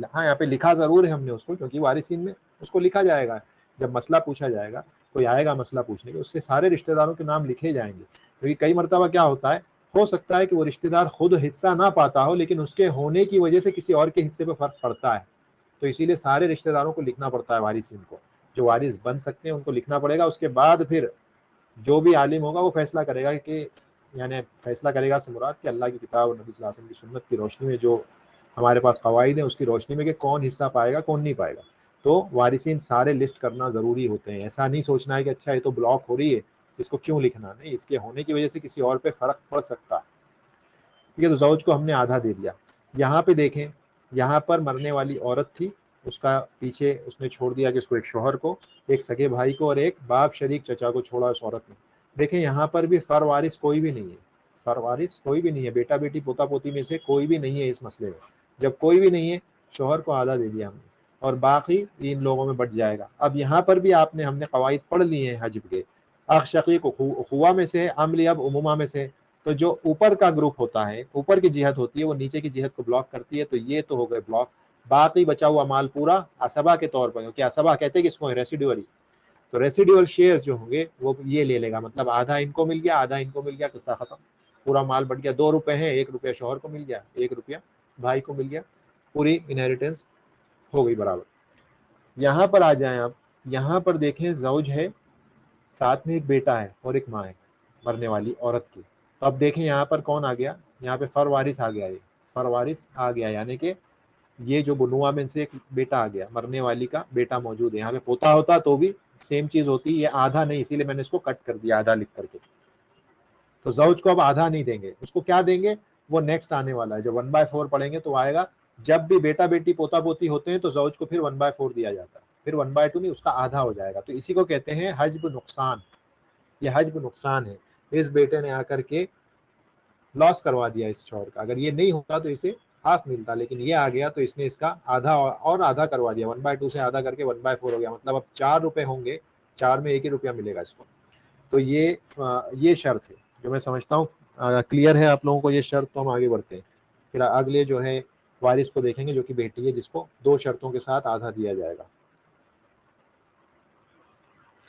हाँ यहाँ पे लिखा जरूर है हमने उसको, क्योंकि वारिसीन में उसको लिखा जाएगा, जब मसला पूछा जाएगा, कोई आएगा मसला पूछने के, उससे सारे रिश्तेदारों के नाम लिखे जाएंगे। क्योंकि कई मरतबा क्या होता है, हो सकता है कि वो रिश्तेदार खुद हिस्सा ना पाता हो, लेकिन उसके होने की वजह से किसी और के हिस्से पे फर्क पड़ता है, तो इसीलिए सारे रिश्तेदारों को लिखना पड़ता है, वारिसीन को, जो वारिस बन सकते हैं उनको लिखना पड़ेगा। उसके बाद फिर जो भी आलिम होगा वो फैसला करेगा कि, यानी फैसला करेगा से मुराद कि अल्लाह की किताब और नबी सल्लल्लाहु अलैहि वसल्लम की सुन्नत की रोशनी में जो हमारे पास कवाइद है उसकी रोशनी में कि कौन हिस्सा पाएगा कौन नहीं पाएगा। तो वारिसीन सारे लिस्ट करना ज़रूरी होते हैं। ऐसा नहीं सोचना है कि अच्छा ये तो ब्लॉक हो रही है इसको क्यों लिखना, नहीं, इसके होने की वजह से किसी और पे फ़र्क पड़ सकता है। ठीक है, तो ज़ौज को हमने आधा दे दिया। यहाँ पे देखें, यहाँ पर मरने वाली औरत थी, उसका पीछे उसने छोड़ दिया कि उसको एक शोहर को, एक सगे भाई को और एक बाप शरीक चचा को छोड़ा उस औरत ने। देखें यहाँ पर भी फरवारिस कोई भी नहीं है, फरवारिस कोई भी नहीं है, बेटा बेटी पोता पोती में से कोई भी नहीं है इस मसले में। जब कोई भी नहीं है, शोहर को आधा दे दिया हमने, और बाकी इन लोगों में बट जाएगा। अब यहाँ पर भी हमने कवाइद पढ़ लिए हैं हज्ब के, अख शकीक अखुआ में से, अमली अब उमुमा में से। तो जो ऊपर का ग्रुप होता है, ऊपर की जिहत होती है, वो नीचे की जिहत को ब्लॉक करती है, तो ये तो हो गए ब्लॉक। बाकी बचा हुआ माल पूरा असबा के तौर पर, क्योंकि असबा कहते हैं किसको है, रेसिडुअरी, तो रेसिडुअल शेयर जो होंगे वो ये ले लेगा, मतलब आधा इनको मिल गया आधा इनको मिल गया, किस्सा खत्म, पूरा माल बढ़ गया। 2 रुपए हैं, 1 रुपया शोहर को मिल गया, 1 रुपया भाई को मिल गया, पूरी इनहेरिटेंस हो गई बराबर। यहाँ पर आ जाए आप, यहाँ पर देखें जौज है, साथ में एक बेटा है और एक माँ है मरने वाली औरत की। तो अब देखें यहाँ पर कौन आ गया, यहाँ पे फरवारिस आ गया, ये फरवारिस आ गया, यानी कि ये जो बुनुआ में से एक बेटा आ गया, मरने वाली का बेटा मौजूद है। यहाँ पे पोता होता तो भी सेम चीज होती, ये आधा नहीं, इसीलिए मैंने इसको कट कर दिया आधा लिख करके। तो जौज को अब आधा नहीं देंगे, उसको क्या देंगे, वो नेक्स्ट आने वाला है, जब 1/4 पढ़ेंगे तो आएगा। जब भी बेटा बेटी पोता पोती होते हैं तो जौज को फिर 1/4 दिया जाता है, फिर 1/2 नहीं, उसका आधा हो जाएगा। तो इसी को कहते हैं हज्ब नुकसान, ये हज्ब नुकसान है। इस बेटे ने आकर के लॉस करवा दिया इस शोहर का, अगर ये नहीं होता तो इसे हाफ मिलता, लेकिन ये आ गया तो इसने इसका आधा और आधा करवा दिया, 1/2 से आधा करके 1/4 हो गया, मतलब अब 4 रुपए होंगे, 4 में 1 ही रुपया मिलेगा इसको। तो ये शर्त है जो मैं समझता हूँ क्लियर है आप लोगों को ये शर्त। तो हम आगे बढ़ते हैं, फिर अगले जो है वारिस को देखेंगे जो कि बेटी है, जिसको 2 शर्तों के साथ आधा दिया जाएगा।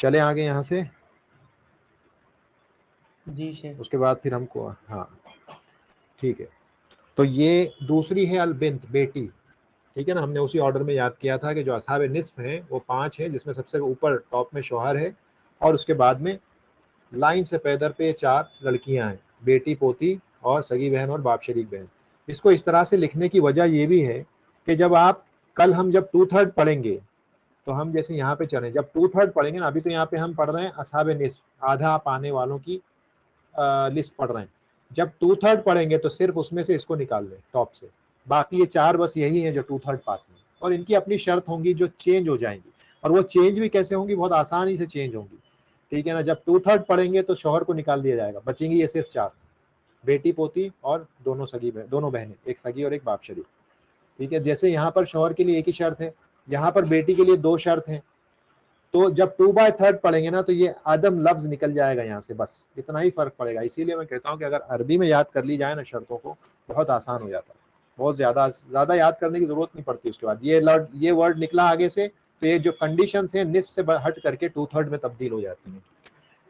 चले आगे यहाँ से जी शेख। उसके बाद फिर हमको, हाँ ठीक है। तो ये दूसरी है अल बिंत, बेटी, ठीक है ना, हमने उसी ऑर्डर में याद किया था कि जो असहाब निस्फ हैं वो 5 हैं, जिसमें सबसे ऊपर टॉप में शौहर है, और उसके बाद में लाइन से पैदर पे 4 लड़कियां हैं, बेटी पोती और सगी बहन और बाप शरीक बहन। इसको इस तरह से लिखने की वजह ये भी है कि जब आप कल हम जब 2/3 पढ़ेंगे, तो हम जैसे यहाँ पे चलें, जब 2/3 पढ़ेंगे ना, अभी तो यहाँ पे हम पढ़ रहे हैं असहाब निस्फ, आधा पाने वालों की लिस्ट पढ़ रहे हैं। जब 2/3 पढ़ेंगे तो सिर्फ उसमें से इसको निकाल लें टॉप से, बाकी ये 4 बस यही हैं जो 2/3 पाते हैं, और इनकी अपनी शर्त होंगी जो चेंज हो जाएंगी। और वो चेंज भी कैसे होंगी, बहुत आसानी से चेंज होंगी, ठीक है ना। जब 2/3 पढ़ेंगे तो शौहर को निकाल दिया जाएगा, बचेंगी ये सिर्फ 4, बेटी पोती और दोनों बहनें, एक सगी और एक बाप शरीक, ठीक है। जैसे यहाँ पर शौहर के लिए एक ही शर्त है, यहाँ पर बेटी के लिए 2 शर्त हैं। तो जब 2/3 पढ़ेंगे ना तो ये आदम लफ्ज निकल जाएगा यहाँ से, बस इतना ही फर्क पड़ेगा। इसीलिए मैं कहता हूँ कि अगर अरबी में याद कर ली जाए ना शर्तों को, बहुत आसान हो जाता है, बहुत ज्यादा याद करने की जरूरत नहीं पड़ती। उसके बाद ये वर्ड निकला आगे से, तो ये जो कंडीशन है निस्फ से हट करके 2/3 में तब्दील हो जाती है।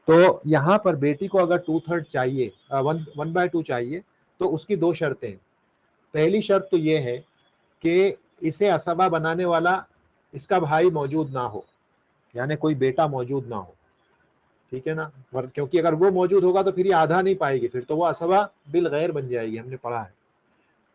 तो यहाँ पर बेटी को अगर 2/3 चाहिए, 1/2 चाहिए, तो उसकी 2 शर्तें हैं। पहली शर्त तो ये है कि इसे असबा बनाने वाला इसका भाई मौजूद ना हो, यानी कोई बेटा मौजूद ना हो, ठीक है ना, क्योंकि अगर वो मौजूद होगा तो फिर ये आधा नहीं पाएगी, फिर तो वो असबा बिल गैर बन जाएगी, हमने पढ़ा है।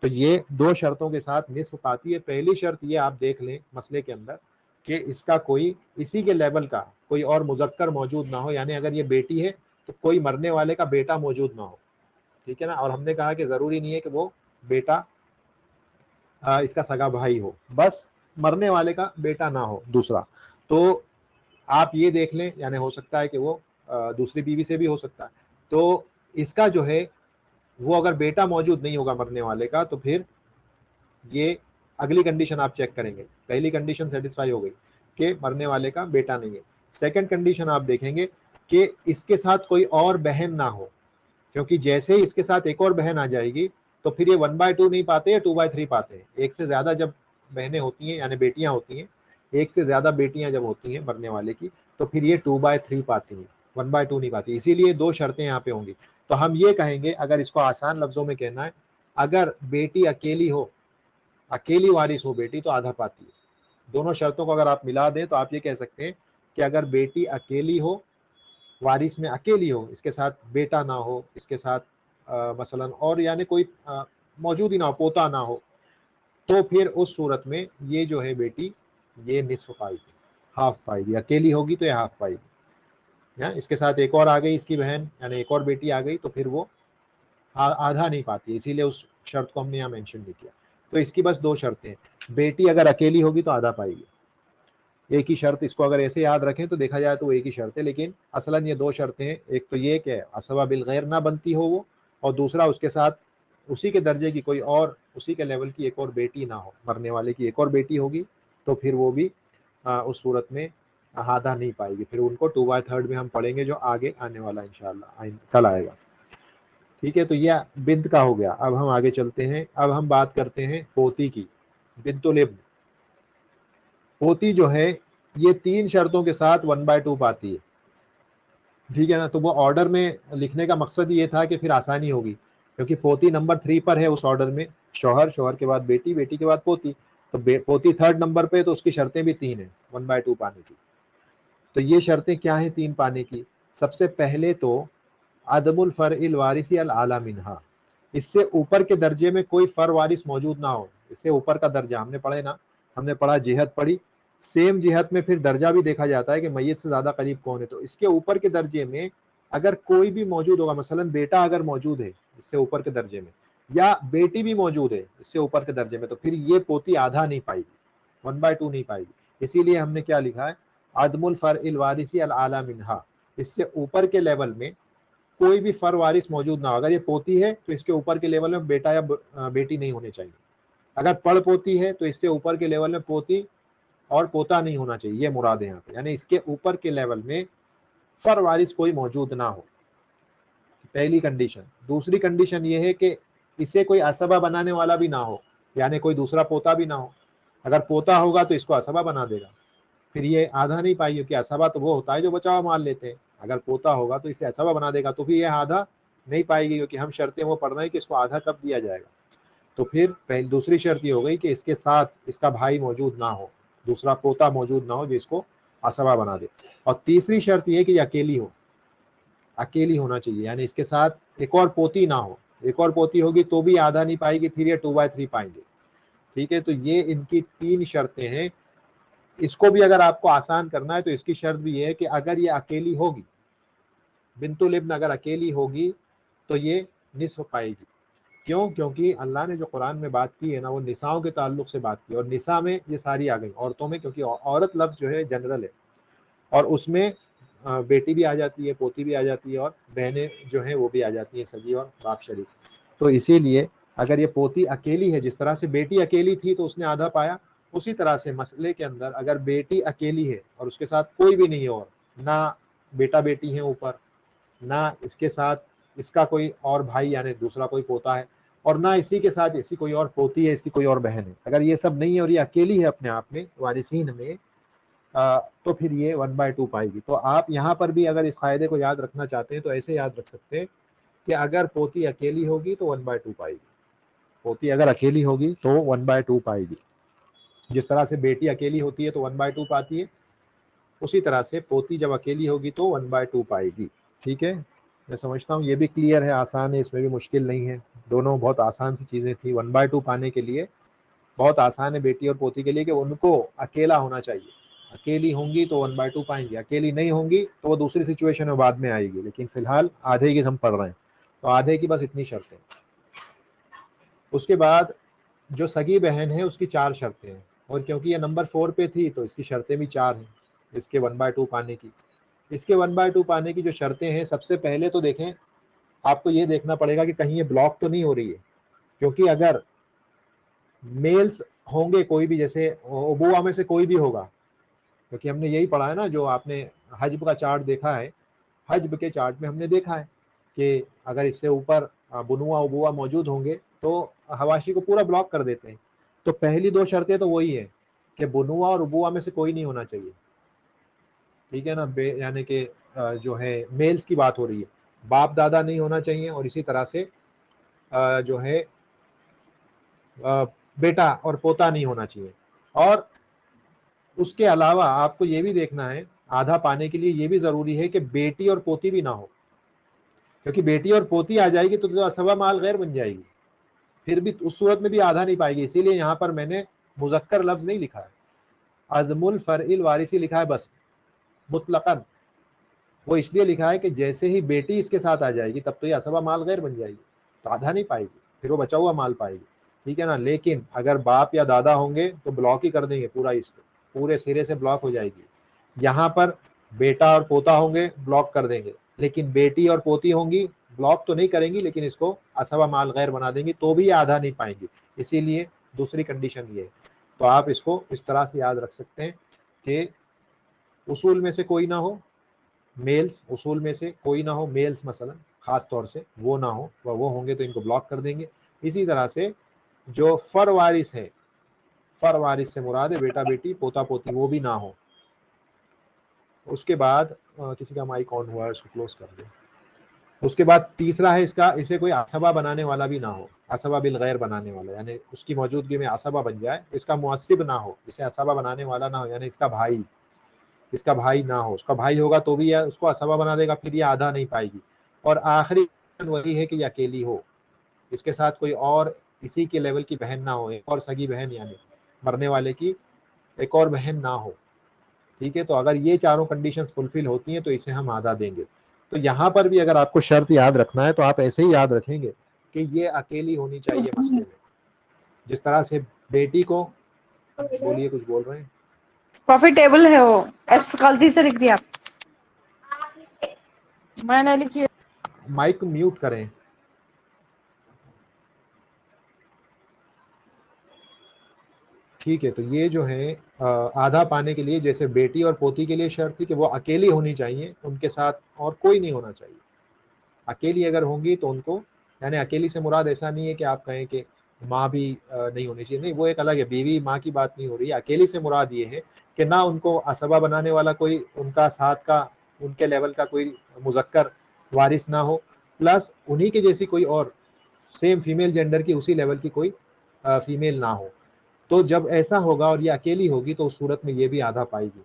तो ये 2 शर्तों के साथ निस्फ पाती है। पहली शर्त ये आप देख लें मसले के अंदर कि इसका कोई इसी के लेवल का कोई और मुजक्कर मौजूद ना हो, यानी अगर ये बेटी है तो कोई मरने वाले का बेटा मौजूद ना हो, ठीक है ना। और हमने कहा कि जरूरी नहीं है कि वो बेटा इसका सगा भाई हो, बस मरने वाले का बेटा ना हो दूसरा। तो आप ये देख लें, यानी हो सकता है कि वो दूसरी बीवी से भी हो सकता है। तो इसका जो है वो अगर बेटा मौजूद नहीं होगा मरने वाले का, तो फिर ये अगली कंडीशन आप चेक करेंगे। पहली कंडीशन सेटिस्फाई हो गई कि मरने वाले का बेटा नहीं है। सेकंड कंडीशन आप देखेंगे कि इसके साथ कोई और बहन ना हो, क्योंकि जैसे ही इसके साथ एक और बहन आ जाएगी तो फिर ये 1/2 नहीं पाते या 2/3 पाते हैं। एक से ज्यादा जब बहनें होती हैं यानी बेटियां होती हैं, एक से ज्यादा बेटियां जब होती हैं मरने वाले की, तो फिर ये 2/3 पाती हैं, 1/2 नहीं पाती। इसीलिए दो शर्तें यहाँ पे होंगी। तो हम ये कहेंगे, अगर इसको आसान लफ्जों में कहना है, अगर बेटी अकेली हो, अकेली वारिस हो बेटी, तो आधा पाती है। दोनों शर्तों को अगर आप मिला दें तो आप ये कह सकते हैं कि अगर बेटी अकेली हो, वारिस में अकेली हो, इसके साथ बेटा ना हो, इसके साथ मसलन और यानी कोई मौजूद ही ना हो, पोता ना हो, तो फिर उस सूरत में ये जो है बेटी ये निस्फ पाएगी, हाफ पाएगी। अकेली होगी तो ये हाफ पाएगी। या इसके साथ एक और आ गई इसकी बहन, यानी एक और बेटी आ गई, तो फिर वो आधा नहीं पाती। इसीलिए उस शर्त को हमने यहाँ मेंशन नहीं किया। तो इसकी बस दो शर्तें हैं। बेटी अगर अकेली होगी तो आधा पाएगी, एक ही शर्त। इसको अगर ऐसे याद रखें तो देखा जाए तो वो एक ही शर्त है, लेकिन असलन ये दो शर्तें हैं। एक तो ये कि असबा बिल गैर ना बनती हो वो, और दूसरा उसके साथ उसी के दर्जे की कोई और, उसी के लेवल की एक और बेटी ना हो। मरने वाले की एक और बेटी होगी तो फिर वो भी उस सूरत में आधा नहीं पाएगी। फिर उनको 2/3 में हम पढ़ेंगे जो आगे आने वाला इंशाल्लाह कल आएगा। ठीक है, तो यह बिंत का हो गया। अब हम आगे चलते हैं। अब हम बात करते हैं पोती की, बिंतुल इब्न। पोती जो है ये 3 शर्तों के साथ 1/2 पाती है। ठीक है ना। तो वो ऑर्डर में लिखने का मकसद ये था कि फिर आसानी होगी, क्योंकि पोती नंबर 3 पर है उस ऑर्डर में। शौहर, शौहर के बाद बेटी, बेटी के बाद पोती, तो पोती 3rd नंबर पे, तो उसकी शर्तें भी 3 है 1/2 पाने की। तो ये शर्तें क्या है 3 पाने की? सबसे पहले तो अदमुल फरइल वारिसी अल आला मिनहा, इससे ऊपर के दर्जे में कोई फर वारिस मौजूद ना हो। इससे ऊपर का दर्जा हमने पढ़े ना, हमने पढ़ा जिहत पढ़ी, सेम जिहत में फिर दर्जा भी देखा जाता है कि मैयत से ज्यादा करीब कौन है। तो इसके ऊपर के दर्जे में अगर कोई भी मौजूद होगा, मसलन बेटा अगर मौजूद है इससे ऊपर के दर्जे में, या बेटी भी मौजूद है इससे ऊपर के दर्जे में, तो फिर ये पोती आधा नहीं पाएगी, 1/2 नहीं पाएगी। इसीलिए हमने क्या लिखा है, अदमुल फरइल वारिसी अल आला मिनहा, इससे ऊपर के लेवल में कोई भी फर वारिस मौजूद ना हो। अगर ये पोती है तो इसके ऊपर के लेवल में बेटा या बेटी नहीं होने चाहिए। अगर पड़ पोती है तो इससे ऊपर के लेवल में पोती और पोता नहीं होना चाहिए। ये मुराद है यहाँ पे, यानी इसके ऊपर के लेवल में फर वारिस कोई मौजूद ना हो, पहली कंडीशन। दूसरी कंडीशन ये है कि इसे कोई असबा बनाने वाला भी ना हो, यानी कोई दूसरा पोता भी ना हो। अगर पोता होगा तो इसको असबा बना देगा, फिर ये आधा नहीं पाएगी, क्योंकि असबा तो वो होता है जो बचाव मार लेते हैं। अगर पोता होगा तो इसे असबा बना देगा, तो फिर ये आधा नहीं पाएगी, क्योंकि हम शर्तें वो पढ़ रहे हैं कि इसको आधा कब दिया जाएगा। तो फिर पहली दूसरी शर्त ये हो गई कि इसके साथ इसका भाई मौजूद ना हो, दूसरा पोता मौजूद ना हो जिसको असबा बना दे। और तीसरी शर्त ये कि अकेली हो, अकेली होना चाहिए, यानी इसके साथ एक और पोती ना हो। एक और पोती होगी तो भी आधा नहीं पाएगी, फिर ये 2/3 पाएंगे। ठीक है, तो ये इनकी 3 शर्तें हैं। इसको भी अगर आपको आसान करना है तो इसकी शर्त भी ये है कि अगर ये अकेली होगी, बिंतुल इब्न अगर अकेली होगी तो ये निस्फ पाएगी। क्यों? क्योंकि अल्लाह ने जो कुरान में बात की है ना, वो निसाओं के ताल्लुक से बात की, और निसा में ये सारी आ गई, औरतों में, क्योंकि औरत लफ्ज जो है जनरल है, और उसमें बेटी भी आ जाती है, पोती भी आ जाती है, और बहनें जो हैं वो भी आ जाती हैं, सगी और बाप शरीफ। तो इसीलिए अगर ये पोती अकेली है, जिस तरह से बेटी अकेली थी तो उसने आधा पाया, उसी तरह से मसले के अंदर अगर बेटी अकेली है और उसके साथ कोई भी नहीं है, और ना बेटा बेटी है ऊपर, ना इसके साथ इसका कोई और भाई यानी दूसरा कोई पोता है, और ना इसी के साथ इसी कोई और पोती है, इसकी कोई और बहन है, अगर ये सब नहीं है और ये अकेली है अपने आप में वारिसीन में, तो फिर ये 1/2 पाएगी। तो आप यहाँ पर भी अगर इस कायदे को याद रखना चाहते हैं तो ऐसे याद रख सकते हैं कि अगर पोती अकेली होगी तो 1/2 पाएगी। पोती अगर अकेली होगी तो 1/2 पाएगी। जिस तरह से बेटी अकेली होती है तो 1/2 पाती है, उसी तरह से पोती जब अकेली होगी तो 1/2 पाएगी। ठीक है, मैं समझता हूँ ये भी क्लियर है, आसान है, इसमें भी मुश्किल नहीं है। दोनों बहुत आसान सी चीज़ें थी। 1/2 पाने के लिए बहुत आसान है बेटी और पोती के लिए कि उनको अकेला होना चाहिए। अकेली होंगी तो 1/2 पाएंगे, अकेली नहीं होंगी तो वो दूसरी सिचुएशन में बाद में आएगी, लेकिन फिलहाल आधे की हम पढ़ रहे हैं, तो आधे की बस इतनी शर्तें। उसके बाद जो सगी बहन है उसकी 4 शर्तें हैं। और क्योंकि ये नंबर 4 पे थी तो इसकी शर्तें भी 4 हैं इसके 1/2 पाने की। इसके 1/2 पाने की जो शर्तें हैं, सबसे पहले तो देखें, आपको ये देखना पड़ेगा कि कहीं ये ब्लॉक तो नहीं हो रही है, क्योंकि अगर मेल्स होंगे कोई भी, जैसे उबुआ में से कोई भी होगा, क्योंकि हमने यही पढ़ा है ना, जो आपने हज्ब का चार्ट देखा है, हज्ब के चार्ट में हमने देखा है कि अगर इससे ऊपर बुनुआ उबुआ मौजूद होंगे तो हवाशी को पूरा ब्लॉक कर देते हैं। तो पहली 2 शर्तें तो वही है कि बुनुआ और उबुआ में से कोई नहीं होना चाहिए, ठीक है ना, यानी कि जो है मेल्स की बात हो रही है, बाप दादा नहीं होना चाहिए, और इसी तरह से जो है बेटा और पोता नहीं होना चाहिए। और उसके अलावा आपको ये भी देखना है, आधा पाने के लिए ये भी जरूरी है कि बेटी और पोती भी ना हो, क्योंकि बेटी और पोती आ जाएगी तो असबा माल गैर बन जाएगी, फिर भी उस सूरत में भी आधा नहीं पाएगी। इसीलिए यहाँ पर मैंने मुजक्कर लफ्ज नहीं लिखा है, अदमुल फरइल वारिसी लिखा है बस, मुतलकन। वो इसलिए लिखा है कि जैसे ही बेटी इसके साथ आ जाएगी तब तो ये असबा माल गैर बन जाएगी, तो आधा नहीं पाएगी, फिर वो बचा हुआ माल पाएगी, ठीक है ना। लेकिन अगर बाप या दादा होंगे तो ब्लॉक ही कर देंगे पूरा, इसको पूरे सिरे से ब्लॉक हो जाएगी। यहाँ पर बेटा और पोता होंगे, ब्लॉक कर देंगे, लेकिन बेटी और पोती होंगी, ब्लॉक तो नहीं करेंगी, लेकिन इसको असबा माल गैर बना देंगी, तो भी आधा नहीं पाएंगी। इसीलिए दूसरी कंडीशन ये है। तो आप इसको इस तरह से याद रख सकते हैं कि उसूल में से कोई ना हो, मेल्स उसूल में से कोई ना हो, मेल्स मसलन खास तौर से वो ना हो, वो होंगे तो इनको ब्लॉक कर देंगे। इसी तरह से जो फर वारिस है, फर वारिस से मुराद है बेटा बेटी पोता पोती, वो भी ना हो। उसके बाद किसी का माइक ऑन हुआ है, उसको क्लोज कर दे। उसके बाद तीसरा है इसका, इसे कोई असबा बनाने वाला भी ना हो, असबा बिल गैर बनाने वाला, यानी उसकी मौजूदगी में असबा बन जाए, इसका मुअस्सिब ना हो, इसे असबा बनाने वाला ना हो, यानी इसका भाई ना हो। उसका भाई होगा तो भी यह उसको असबा बना देगा, फिर ये आधा नहीं पाएगी। और आखिरी वही है कि ये अकेली हो, इसके साथ कोई और इसी के लेवल की बहन ना हो, एक और सगी बहन, यानी मरने वाले की एक और बहन ना हो, ठीक है। तो अगर ये चारों कंडीशंस फुलफिल होती हैं तो इसे हम आधा देंगे। तो यहाँ पर भी अगर आपको शर्त याद रखना है तो आप ऐसे ही याद रखेंगे कि ये अकेली होनी चाहिए मसले में। जिस तरह से बेटी को, बोलिए कुछ बोल रहे हैं, प्रॉफिटेबल है वो, एस गलती से लिख दिया मैंने, लिखी। माइक म्यूट करें। ठीक है, तो ये जो है आधा पाने के लिए, जैसे बेटी और पोती के लिए शर्त थी कि वो अकेली होनी चाहिए, उनके साथ और कोई नहीं होना चाहिए। अकेली अगर होंगी तो उनको, यानी अकेली से मुराद ऐसा नहीं है कि आप कहें कि माँ भी नहीं होनी चाहिए, नहीं, वो एक अलग है, बीवी माँ की बात नहीं हो रही है। अकेली से मुराद ये है कि ना उनको असबा बनाने वाला कोई उनका साथ का, उनके लेवल का कोई मुजक्कर वारिस ना हो, प्लस उन्हीं के जैसी कोई और सेम फीमेल जेंडर की उसी लेवल की कोई फीमेल ना हो। तो जब ऐसा होगा और ये अकेली होगी तो उस सूरत में ये भी आधा पाएगी।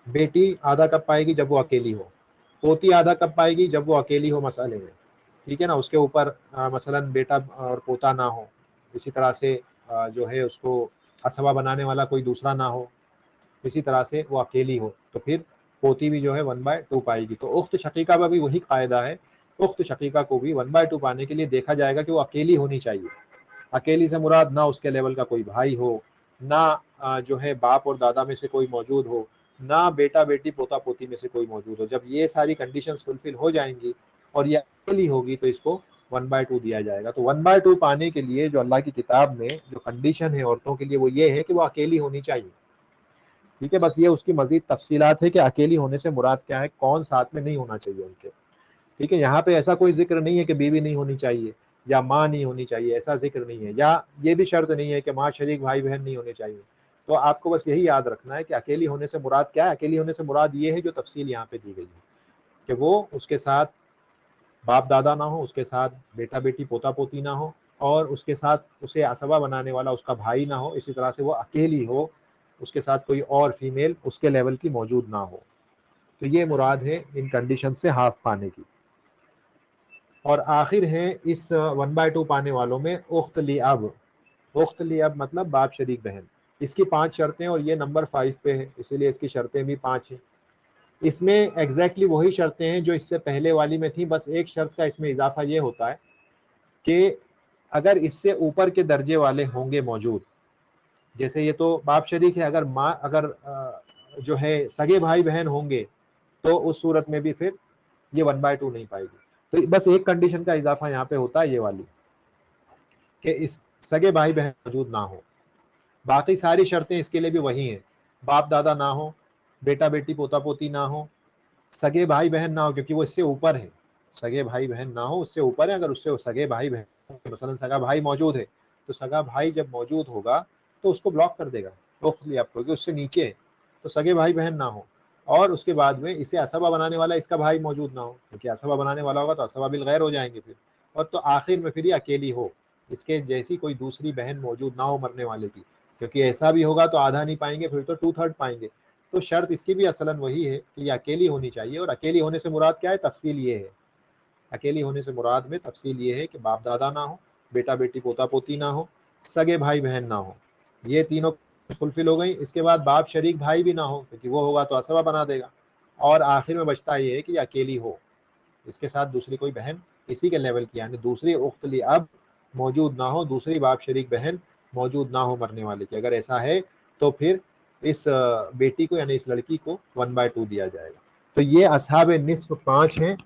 बेटी आधा कब पाएगी? जब वो अकेली हो। पोती आधा कब पाएगी? जब वो अकेली हो मसले में, ठीक है ना, उसके ऊपर मसलन बेटा और पोता ना हो, इसी तरह से जो है उसको असबा बनाने वाला कोई दूसरा ना हो, इसी तरह से वो अकेली हो, तो फिर पोती भी जो है 1/2 पाएगी। तो उख्त शकीका का भी वही कायदा है, उख्त शकीका को भी 1/2 पाने के लिए देखा जाएगा कि वो अकेली होनी चाहिए। अकेली से मुराद ना उसके लेवल का कोई भाई हो, ना जो है बाप और दादा में से कोई मौजूद हो, ना बेटा बेटी पोता पोती में से कोई मौजूद हो। जब ये सारी कंडीशंस फुलफिल हो जाएंगी और ये अकेली होगी तो इसको 1/2 दिया जाएगा। तो 1/2 पाने के लिए जो अल्लाह की किताब में जो कंडीशन है औरतों के लिए वो ये है कि वो अकेली होनी चाहिए, ठीक है। बस ये उसकी मजीद तफसीलात है कि अकेली होने से मुराद क्या है, कौन साथ में नहीं होना चाहिए उनके, ठीक है। यहाँ पे ऐसा कोई जिक्र नहीं है कि बीवी नहीं होनी चाहिए या माँ नहीं होनी चाहिए, ऐसा जिक्र नहीं है, या ये भी शर्त नहीं है कि माँ शरीक भाई बहन नहीं होने चाहिए। तो आपको बस यही याद रखना है कि अकेली होने से मुराद क्या है। अकेली होने से मुराद ये है जो तफसील यहाँ पे दी गई है, कि वो उसके साथ बाप दादा ना हो, उसके साथ बेटा बेटी पोता पोती ना हो, और उसके साथ उसे असबा बनाने वाला उसका भाई ना हो, इसी तरह से वो अकेली हो, उसके साथ कोई और फीमेल उसके लेवल की मौजूद ना हो। तो ये मुराद है इन कंडीशन से हाफ पाने की। और आखिर है इस 1/2 पाने वालों में उख्त ली अब। उख्त ली अब मतलब बाप शरीक बहन। इसकी 5 शर्तें और ये नंबर 5 पे है, इसीलिए इसकी शर्तें भी 5 हैं। इसमें एग्जैक्टली वही शर्तें हैं जो इससे पहले वाली में थी, बस एक शर्त का इसमें इजाफा ये होता है कि अगर इससे ऊपर के दर्जे वाले होंगे मौजूद, जैसे ये तो बाप शरीक है, अगर माँ अगर जो है सगे भाई बहन होंगे तो उस सूरत में भी फिर ये 1/2 नहीं पाएगी। तो बस एक कंडीशन का इजाफा यहाँ पे होता है, ये वाली, कि इस सगे भाई बहन मौजूद ना हो। बाकी सारी शर्तें इसके लिए भी वही हैं, बाप दादा ना हो, बेटा बेटी पोता पोती ना हो, सगे भाई बहन ना हो, क्योंकि वो इससे ऊपर है। सगे भाई बहन ना हो, उससे ऊपर है। अगर उससे सगे भाई बहन, मसलन सगा भाई मौजूद है, तो सगा भाई जब मौजूद होगा तो उसको ब्लॉक कर देगा, रोक लिया आपको कि उससे नीचे है। तो सगे भाई बहन ना हो, और उसके बाद में इसे असबा बनाने वाला इसका भाई मौजूद ना हो, क्योंकि असबा बनाने वाला होगा तो असबा बिल गैर हो जाएंगे फिर। और तो आखिर में फिर ये अकेली हो, इसके जैसी कोई दूसरी बहन मौजूद ना हो मरने वाले की, क्योंकि ऐसा भी होगा तो आधा नहीं पाएंगे, फिर तो 2/3 पाएंगे। तो शर्त इसकी भी असलन वही है कि ये अकेली होनी चाहिए। और अकेली होने से मुराद क्या है? तफसील ये है, अकेली होने से मुराद में तफसील ये है कि बाप दादा ना हो, बेटा बेटी पोता पोती ना हो, सगे भाई बहन ना हो, ये तीनों फुलफिल हो गई। इसके बाद बाप शरीक भाई भी ना हो, क्योंकि वो होगा तो असबा बना देगा। और आखिर में बचता ये है कि अकेली हो, इसके साथ दूसरी कोई बहन इसी के लेवल की, यानी दूसरी उख्तली अब मौजूद ना हो, दूसरी बाप शरीक बहन मौजूद ना हो मरने वाले की। अगर ऐसा है तो फिर इस बेटी को यानी इस लड़की को 1/2 दिया जाएगा। तो ये असहाब निस्फ 5 हैं,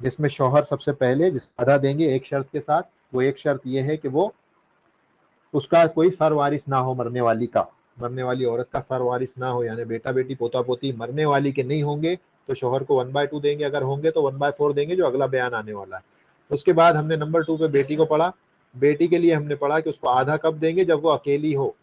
जिसमें शौहर सबसे पहले जिस आधा देंगे एक शर्त के साथ। वो एक शर्त ये है कि वो उसका कोई फर वारिस ना हो, मरने वाली का, मरने वाली औरत का फर वारिस ना हो, यानी बेटा बेटी पोता पोती मरने वाली के नहीं होंगे तो शौहर को 1/2 देंगे, अगर होंगे तो 1/4 देंगे, जो अगला बयान आने वाला है। उसके बाद हमने नंबर 2 पे बेटी को पढ़ा। बेटी के लिए हमने पढ़ा कि उसको आधा कब देंगे? जब वो अकेली हो,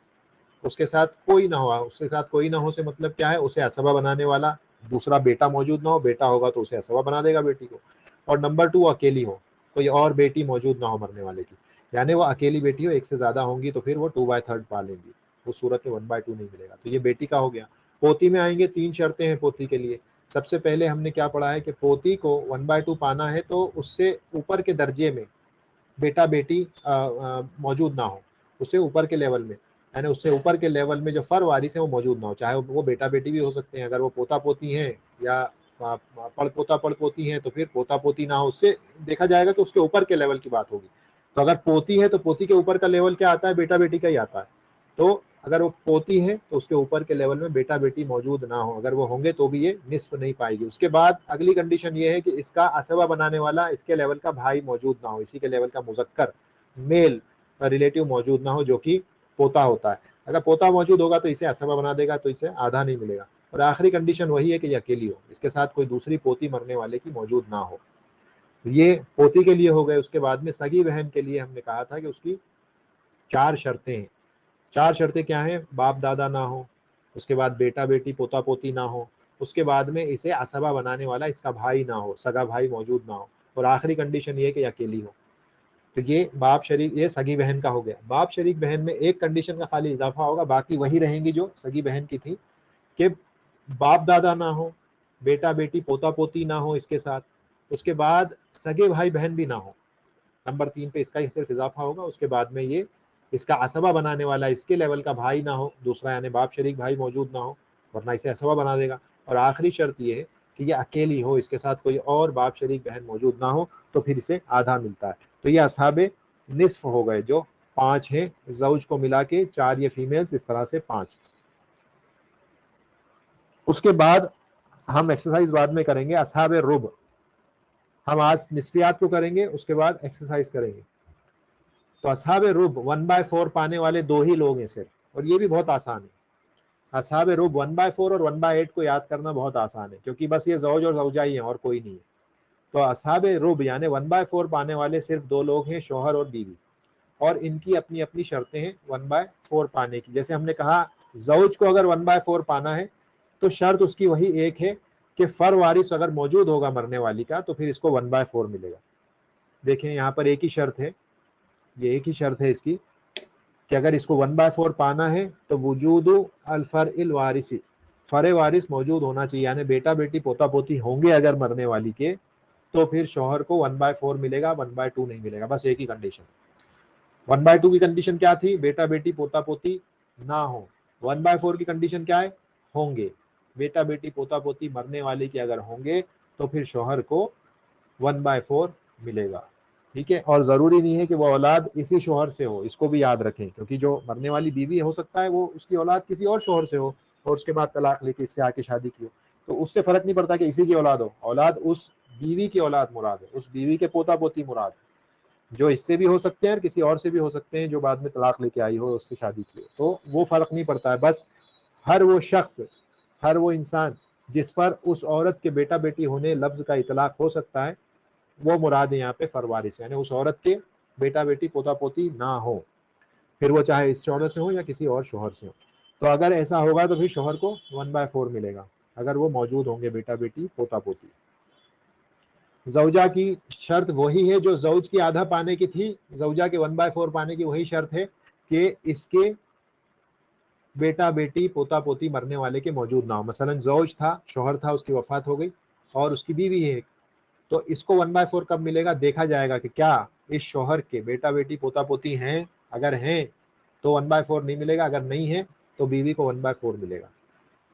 उसके साथ कोई ना हो। उसके साथ कोई ना हो से मतलब क्या है? उसे असबा बनाने वाला दूसरा बेटा मौजूद ना हो, बेटा होगा तो उसे असबा बना देगा बेटी को। और नंबर 2 अकेली हो, कोई और बेटी मौजूद ना हो मरने वाले की, यानी वो अकेली बेटी हो, एक से ज्यादा होंगी तो फिर वो 2/3 पा लेंगी, उस सूरत में 1/2 नहीं मिलेगा। तो ये बेटी का हो गया। पोती में आएंगे, 3 शर्तें हैं पोती के लिए। सबसे पहले हमने क्या पढ़ा है कि पोती को 1/2 पाना है तो उससे ऊपर के दर्जे में बेटा बेटी मौजूद ना हो, उससे ऊपर के लेवल में, यानी उससे ऊपर के लेवल में जो फर वारिस है वो मौजूद ना हो, चाहे वो बेटा बेटी भी हो सकते हैं। अगर वो पोता पोती हैं या पड़ पोता पड़ पोती हैं तो फिर पोता पोती ना हो, उससे देखा जाएगा तो उसके ऊपर के लेवल की बात होगी। तो अगर पोती है तो पोती के ऊपर का लेवल क्या आता है? बेटा बेटी का ही आता है। तो अगर वो पोती है तो उसके ऊपर के लेवल में बेटा बेटी मौजूद ना हो, अगर वो होंगे तो भी ये निस्फ नहीं पाएगी। उसके बाद अगली कंडीशन ये है कि इसका असबा बनाने वाला इसके लेवल का भाई मौजूद ना हो, इसी के लेवल का मुजक्कर मेल रिलेटिव मौजूद ना हो, जो कि पोता होता है। अगर पोता मौजूद होगा तो इसे असबा बना देगा, तो इसे आधा नहीं मिलेगा। और आखिरी कंडीशन वही है कि ये अकेली हो, इसके साथ कोई दूसरी पोती मरने वाले की मौजूद ना हो। ये पोती के लिए हो गए। उसके बाद में सगी बहन के लिए हमने कहा था कि उसकी 4 शर्तें हैं। 4 शर्तें क्या हैं? बाप दादा ना हो, उसके बाद बेटा बेटी पोता पोती ना हो, उसके बाद में इसे असबा बनाने वाला इसका भाई ना हो, सगा भाई मौजूद ना हो, और आखिरी कंडीशन ये कि अकेली हो। तो ये बाप शरीक, ये सगी बहन का हो गया। बाप शरीक बहन में एक कंडीशन का खाली इजाफा होगा, बाकी वही रहेंगी जो सगी बहन की थी, कि बाप दादा ना हो, बेटा बेटी पोता पोती ना हो इसके साथ, उसके बाद सगे भाई बहन भी ना हो। नंबर 3 पे इसका ही सिर्फ इजाफा होगा। उसके बाद में ये इसका असबा बनाने वाला इसके लेवल का भाई ना हो दूसरा, यानी बाप शरीक भाई मौजूद ना हो, वरना इसे असबा बना देगा। और आखिरी शर्त ये है कि ये अकेली हो, इसके साथ कोई और बाप शरीक बहन मौजूद ना हो, तो फिर इसे आधा मिलता है। तो ये असहाबे निस्फ हो गए, जो 5 हैं, जौज को मिला के 4 ये फीमेल्स, इस तरह से 5। उसके बाद हम एक्सरसाइज बाद में करेंगे असहाबे रुब। हम आज निस्फियात को करेंगे, उसके बाद एक्सरसाइज करेंगे। तो असहाबे रुब 1/4 पाने वाले 2 ही लोग हैं सिर्फ, और ये भी बहुत आसान है। असहाबे रुब 1/4 और 1/8 को याद करना बहुत आसान है, क्योंकि बस ये जौज और जौजा ही है और कोई नहीं है। तो असहाबे रुब यानी 1/4 पाने वाले सिर्फ 2 लोग हैं, शौहर और बीवी, और इनकी अपनी अपनी शर्तें हैं 1/4 पाने की। जैसे हमने कहा जौज को अगर 1/4 पाना है तो शर्त उसकी वही एक है कि फर वारिस अगर मौजूद होगा मरने वाली का तो फिर इसको 1/4 मिलेगा। देखें यहाँ पर एक ही शर्त है, ये एक ही शर्त है इसकी, कि अगर इसको 1/4 पाना है तो वजूदु अलफर इल वारिसी, फर वारिस मौजूद होना चाहिए, यानी बेटा बेटी पोता पोती होंगे अगर मरने वाली के, तो फिर शौहर को 1/4 मिलेगा, 1/2 नहीं मिलेगा। बस एक ही कंडीशन। 1/2 की कंडीशन क्या थी? बेटा बेटी पोता पोती ना हो। 1/4 की कंडीशन क्या है? होंगे। बेटा बेटी पोता पोती मरने वाले के अगर होंगे तो फिर शौहर को 1/4 मिलेगा। ठीक है। और ज़रूरी नहीं है कि वो औलाद इसी शोहर से हो, इसको भी याद रखें, क्योंकि जो मरने वाली बीवी हो सकता है वो उसकी औलाद किसी और शोहर से हो और उसके बाद तलाक लेके इससे आके शादी की हो, तो उससे फ़र्क नहीं पड़ता कि इसी की औलाद हो, औलाद उस बीवी की औलाद मुराद है, उस बीवी के पोता पोती मुराद है, जो इससे भी हो सकते हैं और किसी और से भी हो सकते हैं जो बाद में तलाक लेके आई हो, उससे शादी की हो, तो वो फ़र्क नहीं पड़ता है। बस हर वो शख्स, हर वो इंसान जिस पर उस औरत के बेटा बेटी होने लफ्ज़ का इतलाक हो सकता है, वो मुराद है यहाँ पे फरवारिस, यानी उस औरत के बेटा बेटी पोता पोती ना हो, फिर वो चाहे इस शोहर से हो या किसी और शोहर से हो। तो अगर ऐसा होगा तो फिर शोहर को 1/4 मिलेगा, अगर वो मौजूद होंगे बेटा बेटी पोता पोती। जौजा की शर्त वही है जो जौज की आधा पाने की थी, जौजा के 1/4 पाने की वही शर्त है कि इसके बेटा बेटी पोता पोती मरने वाले के मौजूद ना हो। मसलन जौज था, शोहर था, उसकी वफात हो गई और उसकी बीवी है, तो इसको 1/4 कब मिलेगा, देखा जाएगा कि क्या इस शोहर के बेटा बेटी पोता पोती हैं, अगर हैं तो 1/4 नहीं मिलेगा, अगर नहीं है तो बीवी को 1/4 मिलेगा।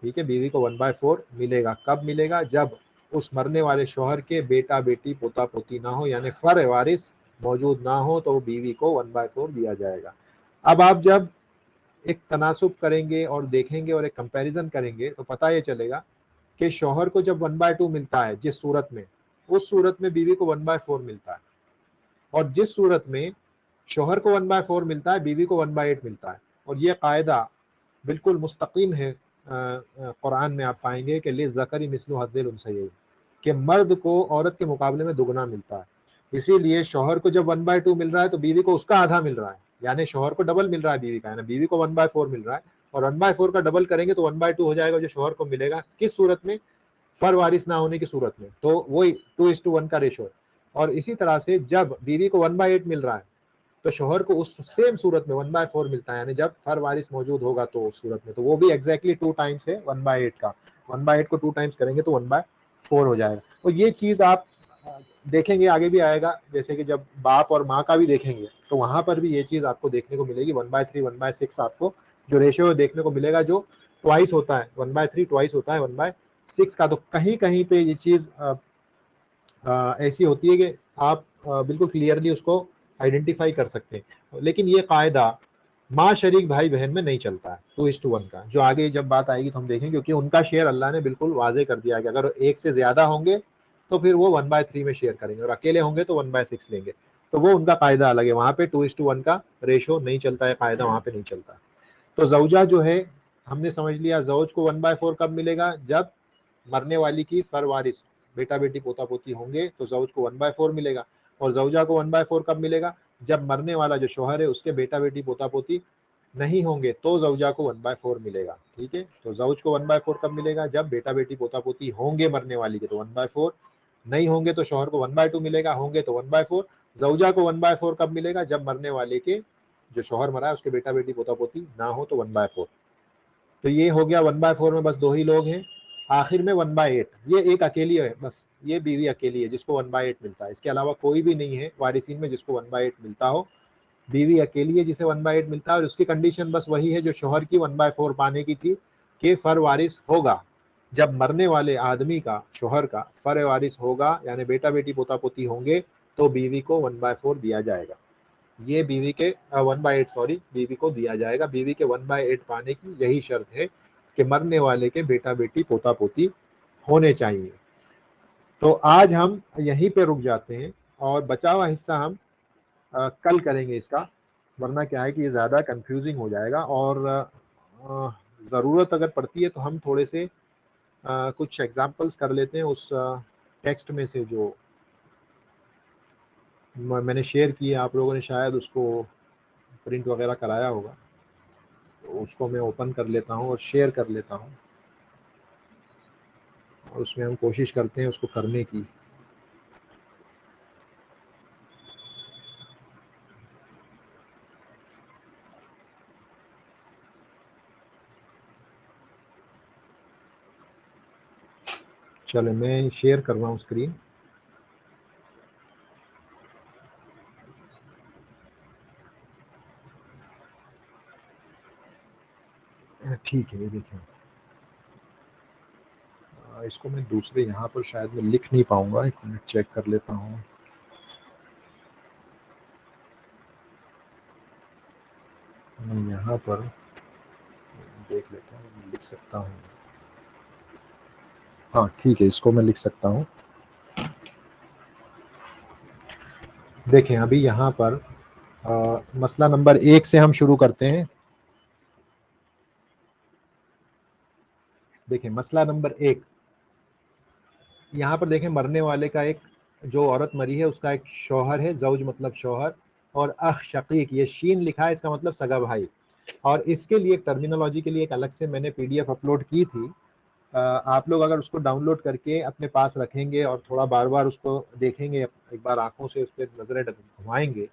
ठीक है, बीवी को 1/4 मिलेगा। कब मिलेगा, जब उस मरने वाले शोहर के बेटा बेटी पोता पोती ना हो, यानी फर वारिस मौजूद ना हो, तो बीवी को 1/4 दिया जाएगा। अब आप जब एक तनासुब करेंगे और देखेंगे और एक कंपैरिजन करेंगे तो पता ये चलेगा कि शौहर को जब 1/2 मिलता है जिस सूरत में, उस सूरत में बीवी को 1/4 मिलता है, और जिस सूरत में शौहर को 1/4 मिलता है बीवी को 1/8 मिलता है। और ये कायदा बिल्कुल मुस्तकीम है, कुरान में आप पाएंगे कि लिज़्ज़करी मिस्लु हज़्ज़िल उन्सयैन, कि मर्द को औरत के मुकाबले में दुगना मिलता है। इसीलिए शौहर को जब 1/2 मिल रहा है तो बीवी को उसका आधा मिल रहा है, यानी शौहर को डबल मिल रहा है बीवी का, यानी बीवी को 1/4 मिल रहा है, और 1/4 का डबल करेंगे तो 1/2 हो जाएगा जो शौहर को मिलेगा। किस सूरत में, फर वारिस ना होने की सूरत में, तो वही 2:1 का रेशो है। और इसी तरह से जब बीवी को 1/8 मिल रहा है तो शौहर को उस सेम सूरत में 1/4 मिलता है, यानी जब फर वारिस मौजूद होगा तो उस सूरत में, तो वो भी एग्जैक्टली 2 टाइम्स है 1/8 का। 1/8 को 2 टाइम्स करेंगे तो 1/4 हो जाएगा। तो ये चीज आप देखेंगे, आगे भी आएगा, जैसे कि जब बाप और माँ का भी देखेंगे तो वहां पर भी ये चीज आपको देखने को मिलेगी। 1/3 1/6 आपको जो रेशियो देखने को मिलेगा, जो ट्वाइस होता है, 1/3 ट्वाइस होता है 1/6 का। तो कहीं कहीं पे ये चीज ऐसी होती है कि आप बिल्कुल क्लियरली उसको आइडेंटिफाई कर सकते हैं। लेकिन ये कायदा माँ शरीक भाई बहन में नहीं चलता है 2:1 का, जो आगे जब बात आएगी तो हम देखेंगे, क्योंकि उनका शेयर अल्लाह ने बिल्कुल वाजे कर दिया कि अगर एक से ज्यादा होंगे तो फिर वो 1/3 में शेयर करेंगे, और अकेले होंगे तो 1/6 लेंगे। तो वो उनका कायदा अलग है, वहां पे 2:1 का रेशो नहीं चलता है, कायदा वहां पे नहीं चलता। तो जौजा जो है, हमने समझ लिया जौज को 1/4 कब मिलेगा, जब मरने वाली की फरवारिस बेटा बेटी पोता पोती होंगे तो जौज को 1/4 मिलेगा। और जौजा को 1/4 कब मिलेगा, जब मरने वाला जो शोहर है उसके बेटा बेटी पोता पोती नहीं होंगे तो जौजा को 1/4 मिलेगा। ठीक है, तो जौज को 1/4 कब मिलेगा, जब बेटा बेटी पोता पोती होंगे मरने वाली के तो 1/4, नहीं होंगे तो शोहर को 1/2 मिलेगा, होंगे तो 1/4। जौजा को 1/4 कब मिलेगा, जब मरने वाले के जो शोहर मरा है उसके बेटा बेटी पोता पोती ना हो तो 1/4। तो ये हो गया 1/4 में बस दो ही लोग हैं। आखिर में 1/8, ये एक अकेली है, बस ये बीवी अकेली है जिसको 1/8 मिलता है, इसके अलावा कोई भी नहीं है वारिसीन में जिसको 1/8 मिलता हो। बीवी अकेली है जिसे 1/8 मिलता है, और उसकी कंडीशन बस वही है जो शोहर की 1/4 पाने की थी, कि फर वारिस होगा। जब मरने वाले आदमी का, शोहर का फर वारिस होगा, यानी बेटा बेटी पोता पोती होंगे, तो बीवी को 1/4 दिया जाएगा। ये बीवी के 1/8 सॉरी बीवी को दिया जाएगा। बीवी के 1/8 पाने की यही शर्त है कि मरने वाले के बेटा बेटी पोता पोती होने चाहिए। तो आज हम यहीं पे रुक जाते हैं, और बचा हुआ हिस्सा हम कल करेंगे इसका, वरना क्या है कि ये ज़्यादा कंफ्यूजिंग हो जाएगा। और ज़रूरत अगर पड़ती है तो हम थोड़े से कुछ एग्जांपल्स कर लेते हैं उस टेक्स्ट में से जो मैंने शेयर किए, आप लोगों ने शायद उसको प्रिंट वगैरह कराया होगा, तो उसको मैं ओपन कर लेता हूँ और शेयर कर लेता हूँ, और उसमें हम कोशिश करते हैं उसको करने की। चले मैं शेयर कर रहा हूँ स्क्रीन। ठीक है, ये देखिए, इसको मैं दूसरे यहाँ पर शायद मैं लिख नहीं पाऊंगा, एक मिनट चेक कर लेता हूँ। मैं यहाँ पर देख लेता हूँ, लिख सकता हूँ। हाँ ठीक है, इसको मैं लिख सकता हूँ। देखें अभी यहाँ पर मसला नंबर 1 से हम शुरू करते हैं। देखें मसला नंबर 1, यहाँ पर देखें मरने वाले का एक, जो औरत मरी है उसका एक शौहर है, जौज मतलब शौहर, और अख शकीक, ये शीन लिखा है, इसका मतलब सगा भाई। और इसके लिए टर्मिनोलॉजी के लिए एक अलग से मैंने पीडीएफ अपलोड की थी। आप लोग अगर उसको डाउनलोड करके अपने पास रखेंगे और थोड़ा बार बार उसको देखेंगे, एक बार आंखों से उस पर नजरें घुमाएंगे,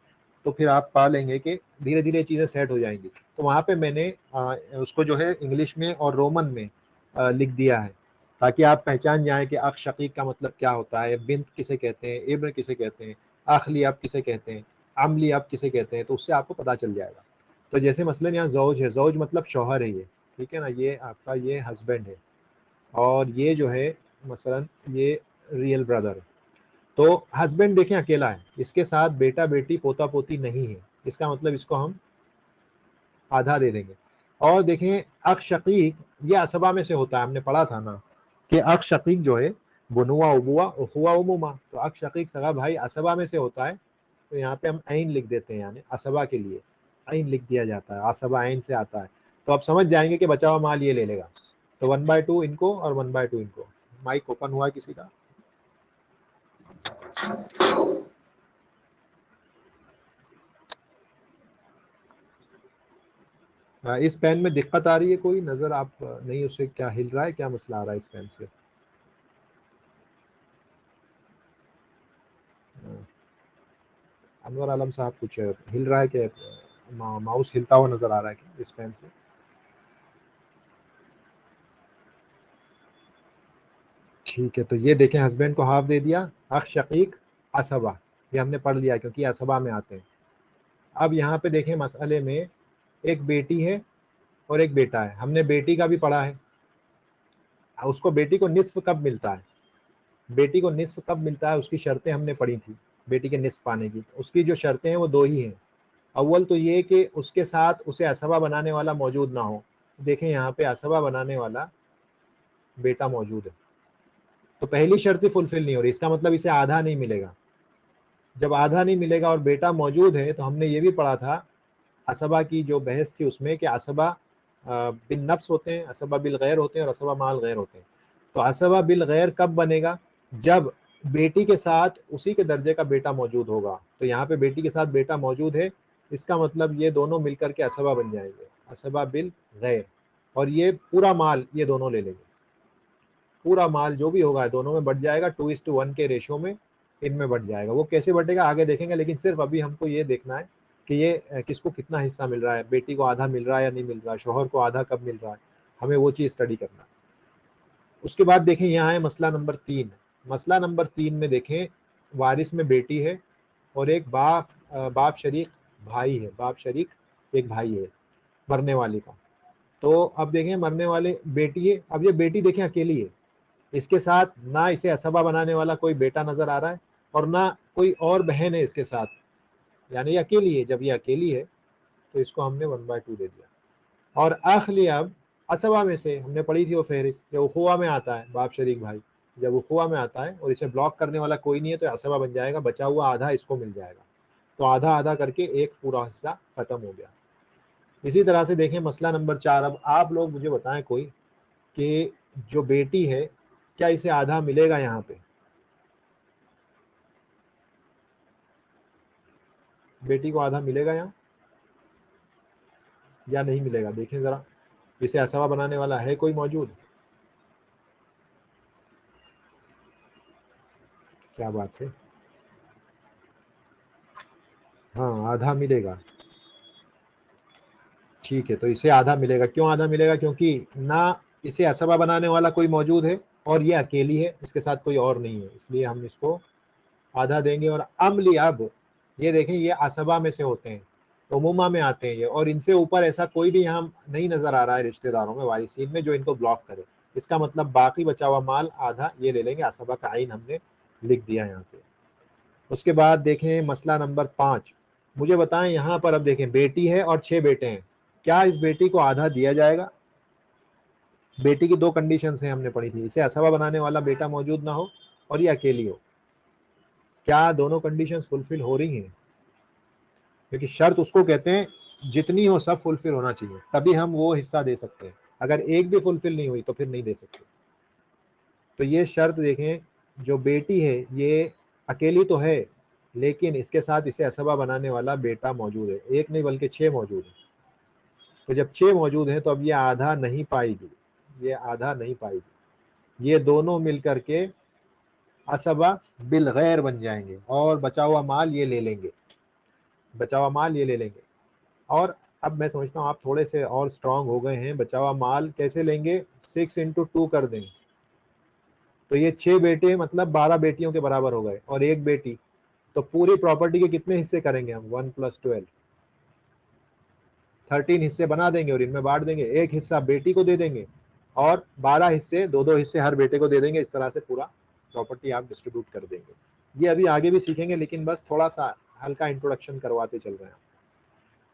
तो फिर आप पा लेंगे कि धीरे धीरे चीज़ें सेट हो जाएंगी। तो वहाँ पे मैंने उसको जो है इंग्लिश में और रोमन में लिख दिया है, ताकि आप पहचान जाएं कि अख शकीक का मतलब क्या होता है, बिन्त किसे कहते हैं, इब्न किसे कहते हैं, आखली आप किसे कहते हैं, अमली आप किसे कहते हैं, तो उससे आपको पता चल जाएगा। तो जैसे मसलन यहाँ जौज है, जौज मतलब शौहर है, ये ठीक है ना, ये आपका ये हस्बैंड है, और ये जो है मसलन ये रियल ब्रदर है। तो हस्बैंड देखें अकेला है, इसके साथ बेटा बेटी पोता पोती नहीं है, इसका मतलब इसको हम आधा दे देंगे। और देखें अख शकीक ये असबा में से होता है, हमने पढ़ा था ना कि अख शकीक जो है बुनुआ उबुआ उखुआ उमुमा, तो अख शकीक सगा भाई असबा में से होता है। तो यहाँ पे हम ऐन लिख देते हैं, यानी असबा के लिए ऐन लिख दिया जाता है, असबा ऐन से आता है। तो आप समझ जाएंगे कि बचा हुआ माल ये ले लेगा। तो 1/2 इनको और 1/2 इनको। माइक ओपन हुआ है किसी का? इस पेन में दिक्कत आ रही है कोई नजर आप नहीं, उससे क्या हिल रहा है, क्या मसला आ रहा है इस पेन से? अनवर आलम साहब कुछ हिल रहा है कि माउस हिलता हुआ नजर आ रहा है क्या इस पेन से? ठीक है, तो ये देखें हस्बैंड को हाफ दे दिया, अख शकीक असबा, ये हमने पढ़ लिया क्योंकि असबा में आते हैं। अब यहाँ पे देखें मसले में एक बेटी है और एक बेटा है, हमने बेटी का भी पढ़ा है। उसको बेटी को निस्फ कब मिलता है, बेटी को निस्फ कब मिलता है, उसकी शर्तें हमने पढ़ी थी बेटी के निस्फ पाने की। तो उसकी जो शर्तें हैं वो 2 ही हैं। अव्वल तो ये कि उसके साथ उसे असबा बनाने वाला मौजूद ना हो। देखें यहाँ पे असबा बनाने वाला बेटा मौजूद है, तो पहली शर्त फुलफिल नहीं हो रही, इसका मतलब इसे आधा नहीं मिलेगा। जब आधा नहीं मिलेगा और बेटा मौजूद है, तो हमने ये भी पढ़ा था असबा की जो बहस थी उसमें कि असबा बिन नफ्स होते हैं, असबा बिल गैर होते हैं और असबा माल गैर होते हैं। तो असबा बिल गैर कब बनेगा, जब बेटी के साथ उसी के दर्जे का बेटा मौजूद होगा। तो यहाँ पे बेटी के साथ बेटा मौजूद है, इसका मतलब ये दोनों मिलकर के असबा बन जाएंगे, असबा बिल गैर। और ये पूरा माल ये दोनों ले लेंगे, पूरा माल जो भी होगा दोनों में बढ़ जाएगा, 2:1 के रेशो में इनमें बढ़ जाएगा। वो कैसे बढ़ेगा आगे देखेंगे, लेकिन सिर्फ अभी हमको ये देखना है कि ये किसको कितना हिस्सा मिल रहा है, बेटी को आधा मिल रहा है या नहीं मिल रहा है, शोहर को आधा कब मिल रहा है, हमें वो चीज़ स्टडी करना है। उसके बाद देखें यहाँ है मसला नंबर 3। मसला नंबर 3 में देखें वारिस में बेटी है और एक बाप शरीक भाई है, बाप शरीक एक भाई है मरने वाले का। तो अब देखें मरने वाले बेटी है, अब ये बेटी देखें अकेली है, इसके साथ ना इसे असबा बनाने वाला कोई बेटा नजर आ रहा है और ना कोई और बहन है इसके साथ, यानी ये अकेली है। जब ये अकेली है तो इसको हमने 1/2 दे दिया। और आखिरी अब असबा में से हमने पढ़ी थी वो फहरिस्त, ये उखुआ में आता है बाप शरीक भाई, जब उखुआ में आता है और इसे ब्लॉक करने वाला कोई नहीं है तो असबा बन जाएगा, बचा हुआ आधा इसको मिल जाएगा। तो आधा आधा करके एक पूरा हिस्सा खत्म हो गया। इसी तरह से देखें मसला नंबर 4। अब आप लोग मुझे बताएं कोई कि जो बेटी है क्या इसे आधा मिलेगा यहाँ पे, बेटी को आधा मिलेगा यहाँ या नहीं मिलेगा? देखें जरा, इसे असबा बनाने वाला है कोई मौजूद? क्या बात है, हाँ आधा मिलेगा। ठीक है, तो इसे आधा मिलेगा। क्यों आधा मिलेगा? क्योंकि ना इसे असबा बनाने वाला कोई मौजूद है और ये अकेली है, इसके साथ कोई और नहीं है, इसलिए हम इसको आधा देंगे। और अमली अब ये देखें ये असबा में से होते हैं, उमूमा में आते हैं ये, और इनसे ऊपर ऐसा कोई भी यहाँ नहीं नजर आ रहा है रिश्तेदारों में, वारिसीन में, जो इनको ब्लॉक करे। इसका मतलब बाकी बचा हुआ माल आधा ये ले लेंगे, असबा का आइन हमने लिख दिया यहाँ पे। उसके बाद देखें मसला नंबर 5। मुझे बताएं यहाँ पर, अब देखें बेटी है और 6 बेटे हैं, क्या इस बेटी को आधा दिया जाएगा? बेटी की दो कंडीशंस हैं, हमने पढ़ी थी, इसे असबा बनाने वाला बेटा मौजूद ना हो और ये अकेली हो। क्या दोनों कंडीशंस फुलफिल हो रही हैं? क्योंकि शर्त उसको कहते हैं जितनी हो सब फुलफिल होना चाहिए, तभी हम वो हिस्सा दे सकते हैं। अगर एक भी फुलफिल नहीं हुई तो फिर नहीं दे सकते। तो ये शर्त देखें, जो बेटी है ये अकेली तो है, लेकिन इसके साथ इसे असबा बनाने वाला बेटा मौजूद है, एक नहीं बल्कि 6 मौजूद है। तो जब 6 मौजूद हैं तो अब ये आधा नहीं पाएगी, ये आधा नहीं पाएगी। ये दोनों मिलकर के असबा बिल गैर बन जाएंगे और बचा हुआ माल ये ले लेंगे, बचा हुआ माल ये ले लेंगे। और अब मैं समझता हूँ आप थोड़े से और स्ट्रांग हो गए हैं। बचा हुआ माल कैसे लेंगे? 6 × 2 कर देंगे, तो ये 6 बेटे मतलब 12 बेटियों के बराबर हो गए और एक बेटी। तो पूरी प्रॉपर्टी के कितने हिस्से करेंगे हम? 1 + 12, 13 हिस्से बना देंगे और इनमें बांट देंगे। एक हिस्सा बेटी को दे देंगे और 12 हिस्से, 2-2 हिस्से हर बेटे को दे देंगे। इस तरह से पूरा प्रॉपर्टी आप डिस्ट्रीब्यूट कर देंगे। ये अभी आगे भी सीखेंगे, लेकिन बस थोड़ा सा हल्का इंट्रोडक्शन करवाते चल रहे हैं।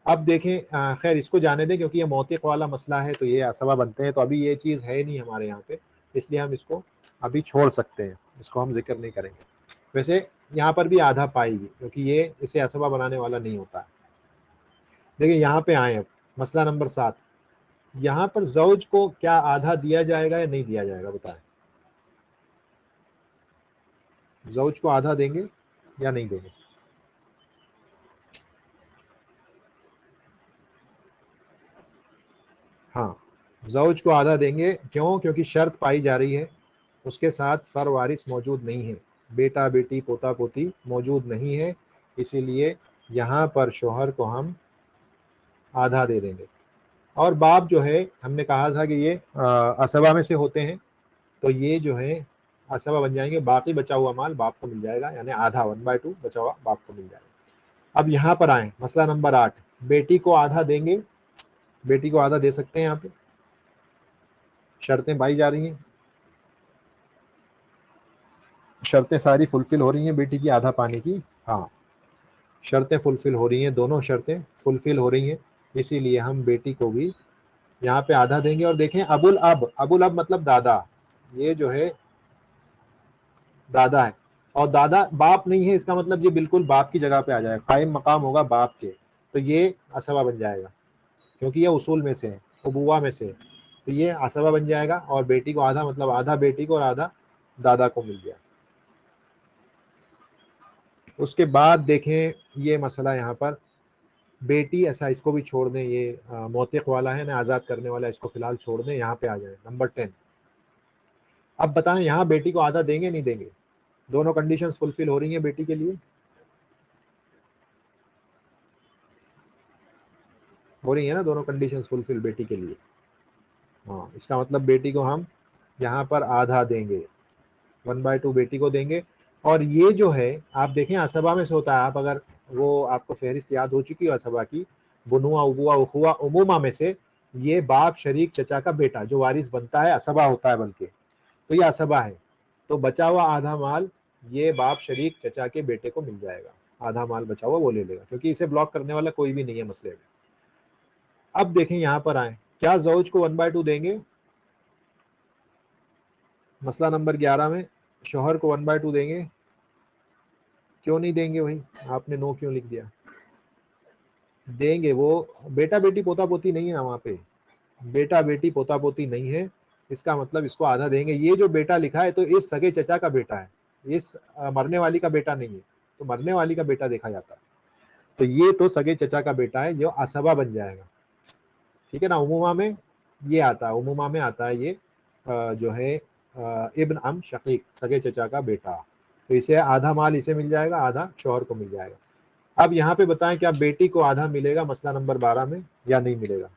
अब देखें, खैर इसको जाने दें क्योंकि ये मौतिक वाला मसला है, तो ये असबा बनते हैं, तो अभी ये चीज़ है नहीं हमारे यहाँ पे, इसलिए हम इसको अभी छोड़ सकते हैं, इसको हम जिक्र नहीं करेंगे। वैसे यहाँ पर भी आधा पाएगी क्योंकि ये इसे असबा बनाने वाला नहीं होता। देखिए यहाँ पे आए, अब मसला नंबर 7। यहाँ पर ज़ौज को क्या आधा दिया जाएगा या नहीं दिया जाएगा? बताएं, ज़ौज को आधा देंगे या नहीं देंगे? हाँ, ज़ौज को आधा देंगे। क्यों? क्योंकि शर्त पाई जा रही है उसके साथ फर वारिस मौजूद नहीं है, बेटा बेटी पोता पोती मौजूद नहीं है, इसीलिए यहाँ पर शोहर को हम आधा दे देंगे। और बाप जो है, हमने कहा था कि ये असबा में से होते हैं, तो ये जो है असबा बन जाएंगे। बाकी बचा हुआ माल बाप को मिल जाएगा, यानी आधा 1/2 बचा हुआ बाप को मिल जाएगा। अब यहाँ पर आए, मसला नंबर 8। बेटी को आधा देंगे, बेटी को आधा दे सकते हैं। यहाँ पे शर्तें पाई जा रही हैं, शर्तें सारी फुलफिल हो रही हैं बेटी की आधा पाने की। हाँ, शर्तें फुलफिल हो रही हैं, दोनों शर्तें फुलफिल हो रही हैं, इसीलिए हम बेटी को भी यहाँ पे आधा देंगे। और देखें, अबुल अब, अबुल अब मतलब दादा, ये जो है दादा है, और दादा बाप नहीं है, इसका मतलब ये बिल्कुल बाप की जगह पे आ जाएगा, कायम मकाम होगा बाप के, तो ये असबा बन जाएगा क्योंकि ये उसूल में से है, उबुआ में से है, तो ये असबा बन जाएगा। और बेटी को आधा मतलब आधा बेटी को और आधा दादा को मिल गया। उसके बाद देखें ये मसला यहाँ पर, बेटी, ऐसा इसको भी छोड़ दें, ये मौतिक वाला है ना, आज़ाद करने वाला, इसको फिलहाल छोड़ दें। यहाँ पे आ जाए नंबर 10। अब बताएं यहाँ बेटी को आधा देंगे नहीं देंगे? दोनों कंडीशंस फुलफिल हो रही हैं बेटी के लिए, हो रही है ना दोनों कंडीशंस फुलफिल बेटी के लिए। हाँ, इसका मतलब बेटी को हम यहाँ पर आधा देंगे, 1/2 बेटी को देंगे। और ये जो है आप देखें असबा में से होता है, आप अगर वो आपको फहरिस्त याद हो चुकी है असबा की, बुनुआ उबुआ उखुआ उमूमा में से ये बाप शरीक चचा का बेटा जो वारिस बनता है असबा होता है, बल्कि तो ये असबा है। तो बचा हुआ आधा माल ये बाप शरीक चचा के बेटे को मिल जाएगा, आधा माल बचा हुआ वो ले लेगा, क्योंकि इसे ब्लॉक करने वाला कोई भी नहीं है मसले में। अब देखें यहाँ पर आए, क्या ज़ौज को 1/2 देंगे? मसला नंबर 11 में शोहर को 1/2 देंगे? क्यों नहीं देंगे भाई? आपने नो क्यों लिख दिया? देंगे, वो बेटा बेटी पोता पोती नहीं है ना वहाँ पे, बेटा बेटी पोता पोती नहीं है, इसका मतलब इसको आधा देंगे। ये जो बेटा लिखा है तो इस सगे चचा का बेटा है, इस मरने वाली का बेटा नहीं है, तो मरने वाली का बेटा देखा जाता है, तो ये तो सगे चचा का बेटा है जो असबा बन जाएगा, ठीक है ना। उमुमा में ये आता है, उमुमा में आता है ये जो है इब्न अम शकीक, सगे चचा का बेटा, तो इसे आधा माल इसे मिल जाएगा, आधा शौहर को मिल जाएगा। अब यहाँ पे बताएं क्या बेटी को आधा मिलेगा मसला नंबर 12 में या नहीं मिलेगा?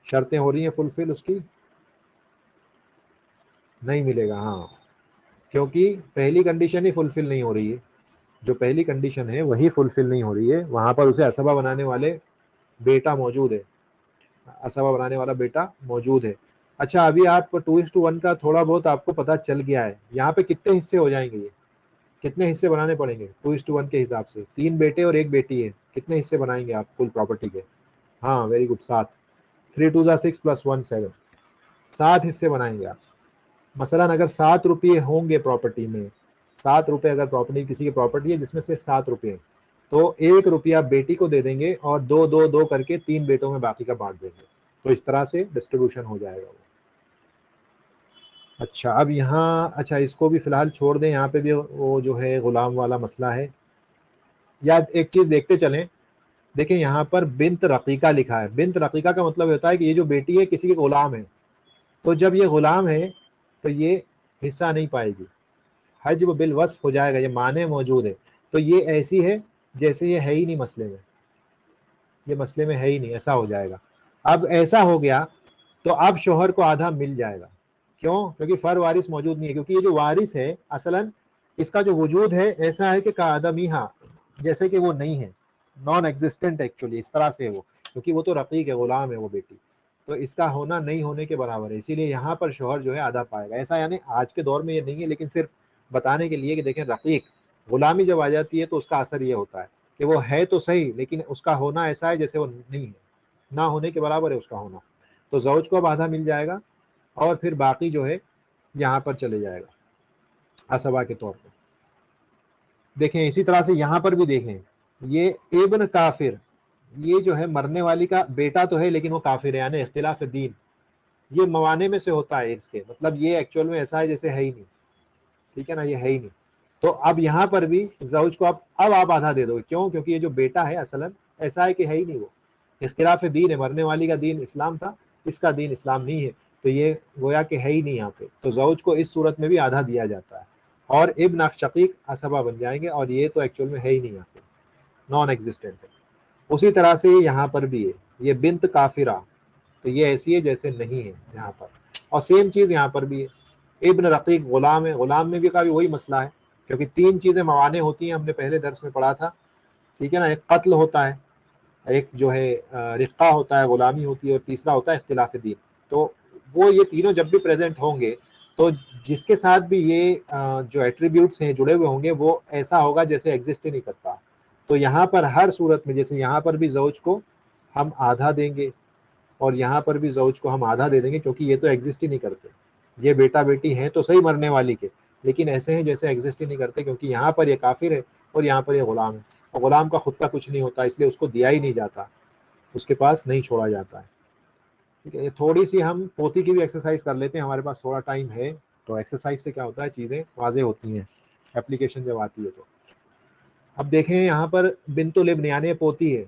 शर्तें हो रही हैं फुलफिल उसकी? नहीं मिलेगा। हाँ, क्योंकि पहली कंडीशन ही फुलफिल नहीं हो रही है, जो पहली कंडीशन है वही फुलफिल नहीं हो रही है, वहां पर उसे असबा बनाने वाले बेटा मौजूद है, असबा बनाने वाला बेटा मौजूद है। अच्छा, अभी आप 2:1 का थोड़ा बहुत आपको पता चल गया है। यहाँ पे कितने हिस्से हो जाएंगे? ये कितने हिस्से बनाने पड़ेंगे 2:1 के हिसाब से? 3 बेटे और 1 बेटी है, कितने हिस्से बनाएंगे आप कुल प्रॉपर्टी के? हाँ वेरी गुड, 7। 3 2 6 + 1 7, 7 हिस्से बनाएंगे आप। मसलन अगर 7 रुपये होंगे प्रॉपर्टी में, 7 रुपये अगर प्रॉपर्टी किसी की प्रॉपर्टी है जिसमें सिर्फ 7 रुपये हैं, तो 1 रुपया बेटी को दे देंगे और 2 2 2 करके 3 बेटों में बाकी का बांट देंगे। तो इस तरह से डिस्ट्रीब्यूशन हो जाएगा वो। अच्छा अब यहाँ, अच्छा इसको भी फिलहाल छोड़ दें, यहाँ पे भी वो जो है गुलाम वाला मसला है। या एक चीज देखते चलें, देखिए यहाँ पर बिन्त रकीका लिखा है। बिन्त रकीका का मतलब होता है कि ये जो बेटी है किसी की गुलाम है, तो जब ये गुलाम है तो ये हिस्सा नहीं पाएगी, हज्ब बिल वस्फ हो जाएगा, ये माने मौजूद है। तो ये ऐसी है जैसे ये है ही नहीं मसले में, ये मसले में है ही नहीं, ऐसा हो जाएगा। अब ऐसा हो गया तो अब शोहर को आधा मिल जाएगा। क्यों? क्योंकि फर वारिस मौजूद नहीं है, क्योंकि ये जो वारिस है असलन इसका जो वजूद है ऐसा है कि का आदम ही, हाँ जैसे कि वो नहीं है, नॉन एग्जिस्टेंट एक्चुअली, इस तरह से है वो, क्योंकि वो तो रकीक है, गुलाम है वो बेटी, तो इसका होना नहीं होने के बराबर है। इसीलिए यहाँ पर शोहर जो है आधा पाएगा। ऐसा यानी आज के दौर में ये नहीं है, लेकिन सिर्फ बताने के लिए कि देखें रकीक गुलामी जब आ जाती है तो उसका असर ये होता है कि वो है तो सही लेकिन उसका होना ऐसा है जैसे वो नहीं है, ना होने के बराबर है उसका होना। तो जौज को अब आधा मिल जाएगा और फिर बाकी जो है यहाँ पर चले जाएगा असबा के तौर पर। देखें इसी तरह से यहाँ पर भी देखें, ये इब्न काफिर, ये जो है मरने वाली का बेटा तो है लेकिन वो काफिर है, यानी इख्तिलाफ दीन, ये मवाने में से होता है इसके, मतलब ये एक्चुअल में ऐसा है जैसे है ही नहीं, ठीक है ना, ये है ही नहीं। तो अब यहाँ पर भी जौज को अब आप आधा दे दोगे। क्यों? क्योंकि ये जो बेटा है असलन ऐसा है कि है ही नहीं, वो इख्तिलाफ दीन है, मरने वाली का दीन इस्लाम था, इसका दीन इस्लाम नहीं है, तो ये गोया कि है ही नहीं यहाँ पे। तो जौज को इस सूरत में भी आधा दिया जाता है और इब्न शकीक असबा बन जाएंगे, और ये तो एक्चुअल में है ही नहीं यहाँ पे, नॉन एग्जिस्टेंट है। उसी तरह से यहाँ पर भी है, ये बिन्त काफिरा, तो ये ऐसी है जैसे नहीं है यहाँ पर। और सेम चीज यहाँ पर भी है, इब्न रकीक गुलाम है, गुलाम में भी काफी वही मसला है, क्योंकि 3 चीजें मवाने होती हैं, हमने पहले दर्स में पढ़ा था, ठीक है ना। एक कत्ल होता है, एक जो है रिक्का होता है, गुलामी होती है, और तीसरा होता है इख्तिलाफ दीन। तो वो ये तीनों जब भी प्रेजेंट होंगे तो जिसके साथ भी ये जो एट्रीब्यूट्स हैं जुड़े हुए होंगे वो ऐसा होगा जैसे एग्जिस्ट ही नहीं करता। तो यहाँ पर हर सूरत में, जैसे यहाँ पर भी जौज को हम आधा देंगे और यहाँ पर भी जौज को हम आधा दे देंगे, क्योंकि ये तो एग्जिस्ट ही नहीं करते, ये बेटा बेटी हैं तो सही मरने वाली के, लेकिन ऐसे हैं जैसे एग्जिस्ट ही नहीं करते, क्योंकि यहाँ पर ये काफिर है और यहाँ पर ये गुलाम है, और गुलाम का खुद का कुछ नहीं होता, इसलिए उसको दिया ही नहीं जाता, उसके पास नहीं छोड़ा जाता है। ठीक है, ये थोड़ी सी हम पोती की भी एक्सरसाइज कर लेते हैं, हमारे पास थोड़ा टाइम है, तो एक्सरसाइज से क्या होता है चीज़ें वाजे होती हैं, एप्लीकेशन जब आती है तो। अब देखें यहाँ पर बिन्तुल इब्न, यानी पोती है,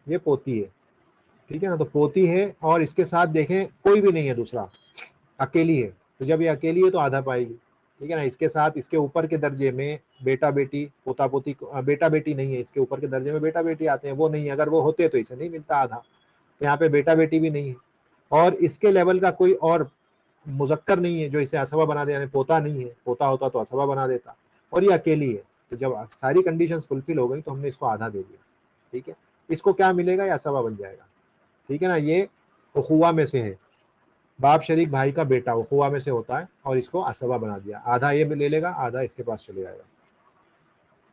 ये पोती है, ठीक है ना, तो पोती है और इसके साथ देखें कोई भी नहीं है दूसरा, अकेली है, तो जब ये अकेली है तो आधा पाएगी, ठीक है ना। इसके साथ इसके ऊपर के दर्जे में बेटा बेटी पोता पोती, बेटा बेटी नहीं है, इसके ऊपर के दर्जे में बेटा बेटी आते हैं, वो नहीं है, अगर वो होते तो इसे नहीं मिलता आधा, तो यहाँ पे बेटा बेटी भी नहीं है, और इसके लेवल का कोई और मुजक्कर नहीं है जो इसे असबा बना दे, यानी पोता नहीं है, पोता होता तो असबा बना देता, और ये अकेली है। तो जब सारी कंडीशंस फुलफिल हो गई तो हमने इसको आधा दे दिया, ठीक है। इसको क्या मिलेगा? ये असबा बन जाएगा, ठीक है ना। ये उखुआ में से है, बाप शरीक भाई का बेटा उखुआ में से होता है, और इसको असबा बना दिया, आधा ये ले लेगा, आधा इसके पास चले जाएगा।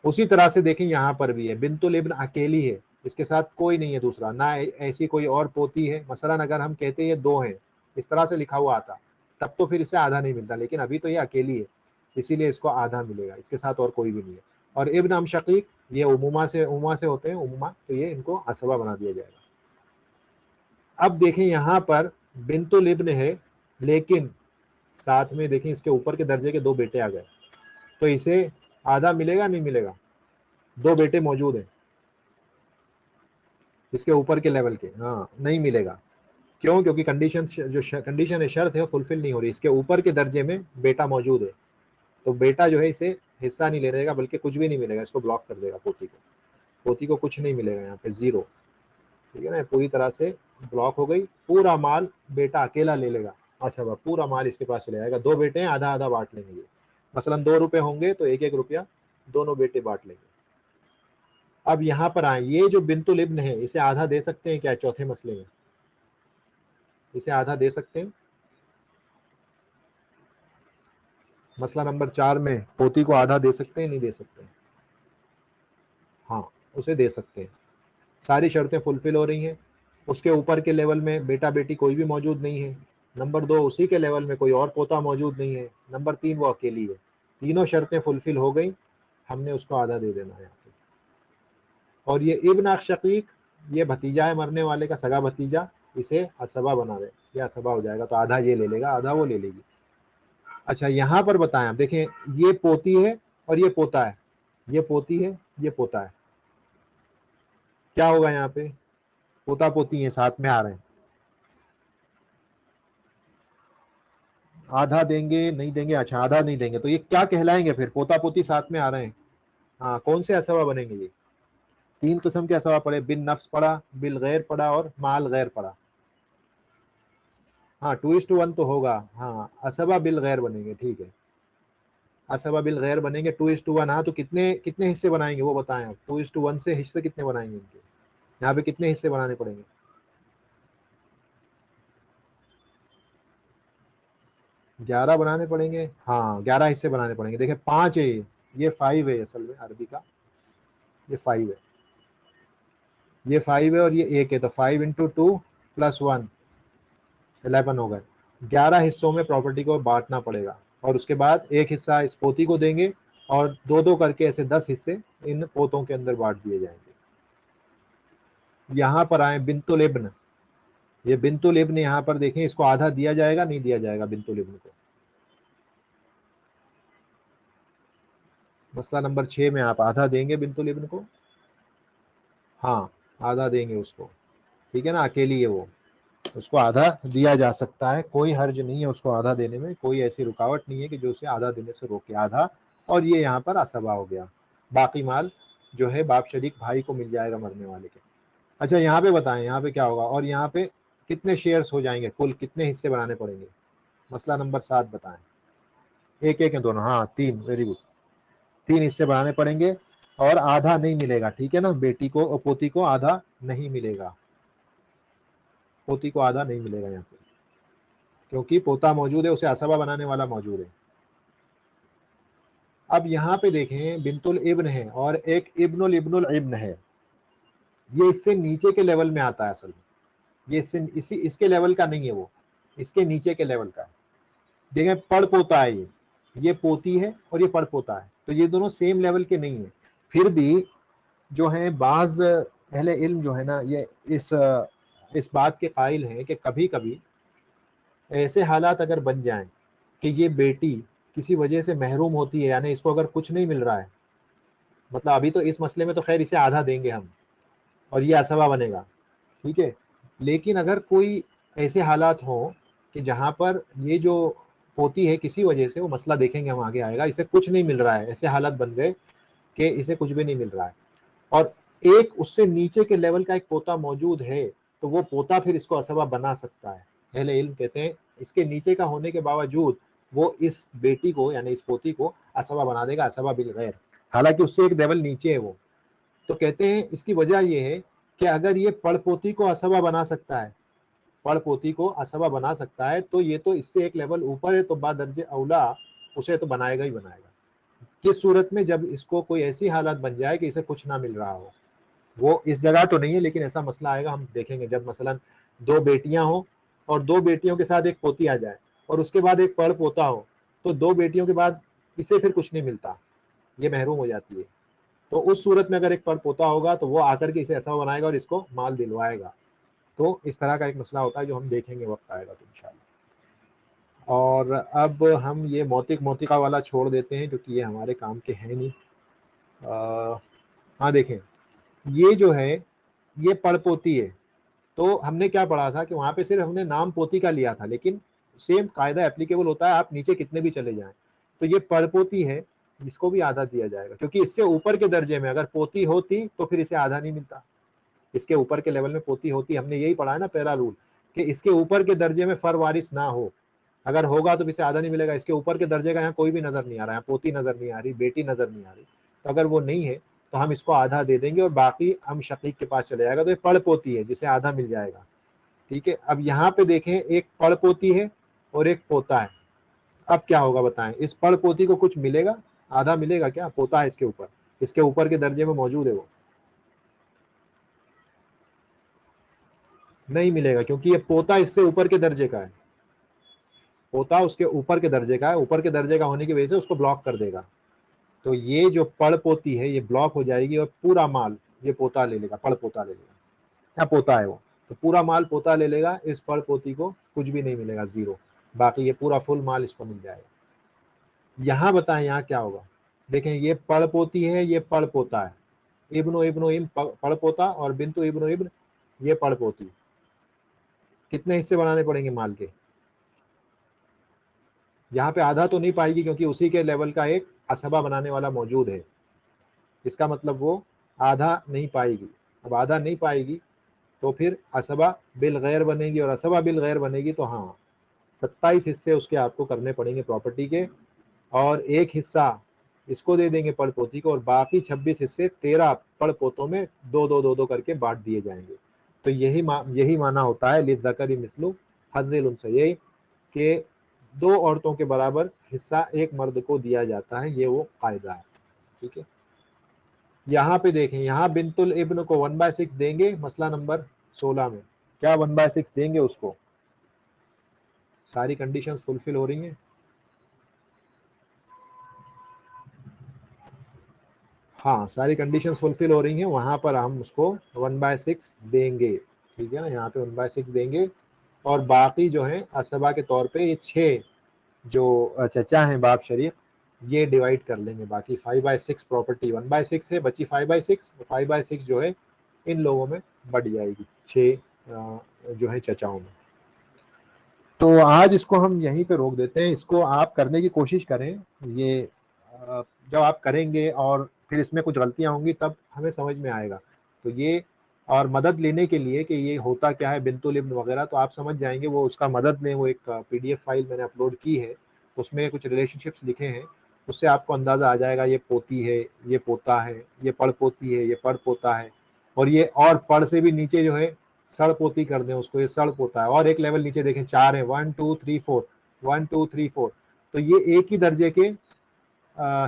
उसी तरह से देखें यहाँ पर भी है, बिन्तुल इब्न अकेली है, इसके साथ कोई नहीं है दूसरा, ना ऐसी कोई और पोती है। मसलन अगर हम कहते ये 2 हैं, इस तरह से लिखा हुआ आता तब तो फिर इसे आधा नहीं मिलता, लेकिन अभी तो ये अकेली है, इसीलिए इसको आधा मिलेगा, इसके साथ और कोई भी नहीं है। और इब्न अम शकीक, ये उमुमा से होते हैं, उमुमा, तो ये इनको असबा बना दिया जाएगा। अब देखें यहाँ पर बिन्तुल इब्न है, लेकिन साथ में देखें इसके ऊपर के दर्जे के 2 बेटे आ गए, तो इसे आधा मिलेगा नहीं मिलेगा? 2 बेटे मौजूद हैं इसके ऊपर के लेवल के, हाँ नहीं मिलेगा। क्यों? क्योंकि कंडीशन जो कंडीशन है, शर्त है, फुलफिल नहीं हो रही, इसके ऊपर के दर्जे में बेटा मौजूद है, तो बेटा जो है इसे हिस्सा नहीं ले देगा, बल्कि कुछ भी नहीं मिलेगा, इसको ब्लॉक कर देगा, पोती को कुछ नहीं मिलेगा, यहाँ पे 0, ठीक है ना, पूरी तरह से ब्लॉक हो गई। पूरा माल बेटा अकेला ले लेगा, अच्छा पूरा माल इसके पास चले जाएगा। 2 बेटे हैं, आधा आधा बांट लेंगे, मसलन 2 रुपए होंगे तो 1 1 रुपया दोनों बेटे बांट लेंगे। अब यहाँ पर आए, ये जो बिन्तुल इब्न है इसे आधा दे सकते हैं क्या? चौथे मसले में इसे आधा दे सकते हैं। मसला नंबर 4 में पोती को आधा दे सकते हैं, नहीं दे सकते? हाँ, उसे दे सकते हैं। सारी शर्तें फुलफिल हो रही हैं, उसके ऊपर के लेवल में बेटा बेटी कोई भी मौजूद नहीं है, नंबर 2 उसी के लेवल में कोई और पोता मौजूद नहीं है, नंबर 3 वो अकेली है। तीनों शर्तें फुलफिल हो गई, हमने उसको आधा दे देना है यहाँ पे। और ये इब्न शकीक, ये भतीजा है मरने वाले का, सगा भतीजा, इसे असबा बना दे, ये असबा हो जाएगा, तो आधा ये ले लेगा, आधा वो ले लेगी। अच्छा यहाँ पर बताएं, आप देखें, ये पोती है और ये पोता है, ये पोती है, ये पोता है, क्या होगा यहाँ पे? पोता पोती है साथ में आ रहे हैं, आधा देंगे नहीं देंगे? अच्छा आधा नहीं देंगे, तो ये क्या कहलाएंगे फिर? पोता पोती साथ में आ रहे हैं, हाँ, कौन से असबा बनेंगे ये? 3 किस्म के असबा पड़े, बिन नफ्स पड़ा, बिल गैर पड़ा और माल गैर पड़ा। हाँ 2:1 तो होगा, हाँ असबा बिल गैर बनेंगे, ठीक है, असबा बिल गैर बनेंगे 2:1। हाँ तो कितने कितने हिस्से बनाएंगे वो बताएं आप, 2:1 से हिस्से कितने बनाएंगे इनके? यहाँ पे कितने हिस्से बनाने पड़ेंगे? 11 बनाने पड़ेंगे, हाँ 11 हिस्से बनाने पड़ेंगे। देखिए 5 है, ये 5 है असल में अरबी का, ये 5 है, ये 5 है और ये 1 है, तो 5 × 2 + 1 11 हो गए। 11 हिस्सों में प्रॉपर्टी को बांटना पड़ेगा, और उसके बाद एक हिस्सा इस पोती को देंगे, और 2-2 करके ऐसे 10 हिस्से इन पोतों के अंदर बांट दिए जाएंगे। यहाँ पर आए बिन्तुल इब्न, ये बिन्तुल इब्न यहाँ पर देखें, इसको आधा दिया जाएगा नहीं दिया जाएगा बिन्तुल इब्न को? मसला नंबर 6 में आप आधा देंगे बिन्तुल इब्न को? हाँ आधा देंगे उसको, ठीक है ना, अकेली है वो, उसको आधा दिया जा सकता है, कोई हर्ज नहीं है उसको आधा देने में, कोई ऐसी रुकावट नहीं है कि जो उसे आधा देने से रोके, आधा। और ये यहाँ पर असबा हो गया, बाकी माल जो है बाप शरीक भाई को मिल जाएगा मरने वाले के। अच्छा यहाँ पे बताएं, यहाँ पे क्या होगा, और यहाँ पे कितने शेयर्स हो जाएंगे, कुल कितने हिस्से बनाने पड़ेंगे? मसला नंबर 7 बताएं। एक एक है दोनों, हाँ 3, वेरी गुड, 3 हिस्से बनाने पड़ेंगे, और आधा नहीं मिलेगा, ठीक है ना, बेटी को और पोती को आधा नहीं मिलेगा, पोती को आधा नहीं मिलेगा यहाँ पे, क्योंकि पोता मौजूद है, उसे असबा बनाने वाला मौजूद है। अब यहाँ पे देखें, बिन्तुल इब्न है और एक इब्नुल इब्नुल इब्न है, ये इससे नीचे के लेवल में आता है असल में, ये इसके लेवल का नहीं है, वो इसके नीचे के लेवल का है। देखें पड़ पोता है, ये पोती है और ये पड़ पोता है, तो ये दोनों सेम लेवल के नहीं है। फिर भी जो है बाज अहले इल्म जो है ना, ये इस बात के कायल हैं कि कभी कभी ऐसे हालात अगर बन जाएं कि ये बेटी किसी वजह से महरूम होती है, यानी इसको अगर कुछ नहीं मिल रहा है, मतलब अभी तो इस मसले में तो खैर इसे आधा देंगे हम और ये असबा बनेगा, ठीक है, लेकिन अगर कोई ऐसे हालात हों कि जहाँ पर ये जो पोती है किसी वजह से, वो मसला देखेंगे हम आगे आएगा, इसे कुछ नहीं मिल रहा है, ऐसे हालात बन गए कि इसे कुछ भी नहीं मिल रहा है, और एक उससे नीचे के लेवल का एक पोता मौजूद है, तो वो पोता फिर इसको असबा बना सकता है। अहले इल्म कहते हैं इसके नीचे का होने के बावजूद वो इस बेटी को यानी इस पोती को असबा बना देगा, असबा बिल गैर, हालांकि उससे एक लेवल नीचे है वो। तो कहते हैं इसकी वजह यह है कि अगर ये पड़पोती को असबा बना सकता है, पड़पोती को असबा बना सकता है, तो ये तो इससे एक लेवल ऊपर है, तो बादर्जे औला उसे तो बनाएगा ही बनाएगा। किस सूरत में? जब इसको कोई ऐसी हालत बन जाए कि इसे कुछ ना मिल रहा हो, वो इस जगह तो नहीं है लेकिन ऐसा मसला आएगा, हम देखेंगे, जब मसलन 2 बेटियां हो और 2 बेटियों के साथ एक पोती आ जाए और उसके बाद एक पड़ पोता हो, तो 2 बेटियों के बाद इसे फिर कुछ नहीं मिलता, ये महरूम हो जाती है। तो उस सूरत में अगर एक पर पोता होगा तो वो आकर के इसे ऐसा बनाएगा और इसको माल दिलवाएगा। तो इस तरह का एक मसला होता है जो हम देखेंगे वक्त आएगा तो इंशाल्लाह। और अब हम ये मौतिक मोतिका वाला छोड़ देते हैं क्योंकि ये हमारे काम के हैं नहीं। हाँ देखें, ये जो है ये पड़पोती है, तो हमने क्या पढ़ा था कि वहाँ पे सिर्फ हमने नाम पोती का लिया था, लेकिन सेम कायदा एप्लीकेबल होता है, आप नीचे कितने भी चले जाएं। तो ये पड़पोती है, इसको भी आधा दिया जाएगा, क्योंकि इससे ऊपर के दर्जे में अगर पोती होती तो फिर इसे आधा नहीं मिलता। इसके ऊपर के लेवल में पोती होती, हमने यही पढ़ा है ना पहला रूल, कि इसके ऊपर के दर्जे में फर वारिस ना हो, अगर होगा तो इसे आधा नहीं मिलेगा। इसके ऊपर के दर्जे का यहाँ कोई भी नजर नहीं आ रहा है, पोती नजर नहीं आ रही, बेटी नजर नहीं आ रही, तो अगर वो नहीं है तो हम इसको आधा दे देंगे और बाकी हम शकीक के पास चले जाएगा, तो ये पड़ पोती है जिसे आधा मिल जाएगा, ठीक है। अब यहाँ पे देखें, एक पड़ पोती है और एक पोता है, अब क्या होगा बताएं? इस पड़ पोती को कुछ मिलेगा? आधा मिलेगा क्या? पोता है इसके ऊपर के दर्जे में मौजूद है वो, नहीं मिलेगा, क्योंकि ये पोता इससे ऊपर के दर्जे का है, पोता उसके ऊपर के दर्जे का है, ऊपर के दर्जे का होने की वजह से उसको ब्लॉक कर देगा। तो ये जो पड़ पोती है ये ब्लॉक हो जाएगी और पूरा माल ये पोता ले लेगा, पड़ पोता ले लेगा, क्या पोता है वो, तो पूरा माल पोता ले लेगा, इस पड़ पोती को कुछ भी नहीं मिलेगा, जीरो, बाकी ये पूरा फुल माल इसको मिल जाएगा। यहाँ बताएं यहाँ क्या होगा, देखें ये पड़ पोती है, ये पड़ पोता है, इब्नो इब्नो इम पड़ पोता और बिंतु इब्नो इब्न ये पड़ पोती। कितने हिस्से बनाने पड़ेंगे माल के, यहाँ पे आधा तो नहीं पाएगी क्योंकि उसी के लेवल का एक असबा बनाने वाला मौजूद है, इसका मतलब वो आधा नहीं पाएगी। अब आधा नहीं पाएगी तो फिर असबा बिल गैर बनेगी, और असबा बिल गैर बनेगी तो हाँ 27 हिस्से उसके आपको करने पड़ेंगे प्रॉपर्टी के, और एक हिस्सा इसको दे देंगे पड़ पोती को, और बाकी 26 हिस्से 13 पड़ पोतों में दो दो दो दो करके बांट दिए जाएंगे। तो यही माना होता है लिज़्ज़करी मिस्लु हज़्ज़िल उन्सयैन के 2 औरतों के बराबर हिस्सा एक मर्द को दिया जाता है, ये वो कायदा है। ठीक है, यहाँ पे देखें, यहाँ बिंतुल इब्न को 1/6 देंगे, मसला नंबर 16 में क्या 1/6 देंगे उसको, सारी कंडीशंस फुलफिल हो रही हैं, हाँ सारी कंडीशंस फुलफिल हो रही हैं, वहाँ पर हम उसको 1/6 देंगे। ठीक है ना, यहाँ पे 1/6 देंगे, और बाकी जो है असबा के तौर पे ये 6 जो चचा हैं बाप शरीक ये डिवाइड कर लेंगे, बाकी 5/6 प्रॉपर्टी 1/6 है, बची 5/6, 5/6 जो है इन लोगों में बढ़ जाएगी 6 जो है चचाओं में। तो आज इसको हम यहीं पे रोक देते हैं, इसको आप करने की कोशिश करें, ये जब आप करेंगे और फिर इसमें कुछ गलतियां होंगी तब हमें समझ में आएगा। तो ये और मदद लेने के लिए कि ये होता क्या है बिंतुल इब्न वगैरह, तो आप समझ जाएंगे, वो उसका मदद लें, वो एक PDF फाइल मैंने अपलोड की है, उसमें कुछ रिलेशनशिप्स लिखे हैं, उससे आपको अंदाज़ा आ जाएगा ये पोती है, ये पोता है, ये पड़ पोती है, ये पड़ पोता है, और ये और पड़ से भी नीचे जो है सड़ पोती कर दें उसको, ये सड़ पोता है, और एक लेवल नीचे देखें 4 है, 1 2 3 4, 1 2 3 4, तो ये एक ही दर्जे के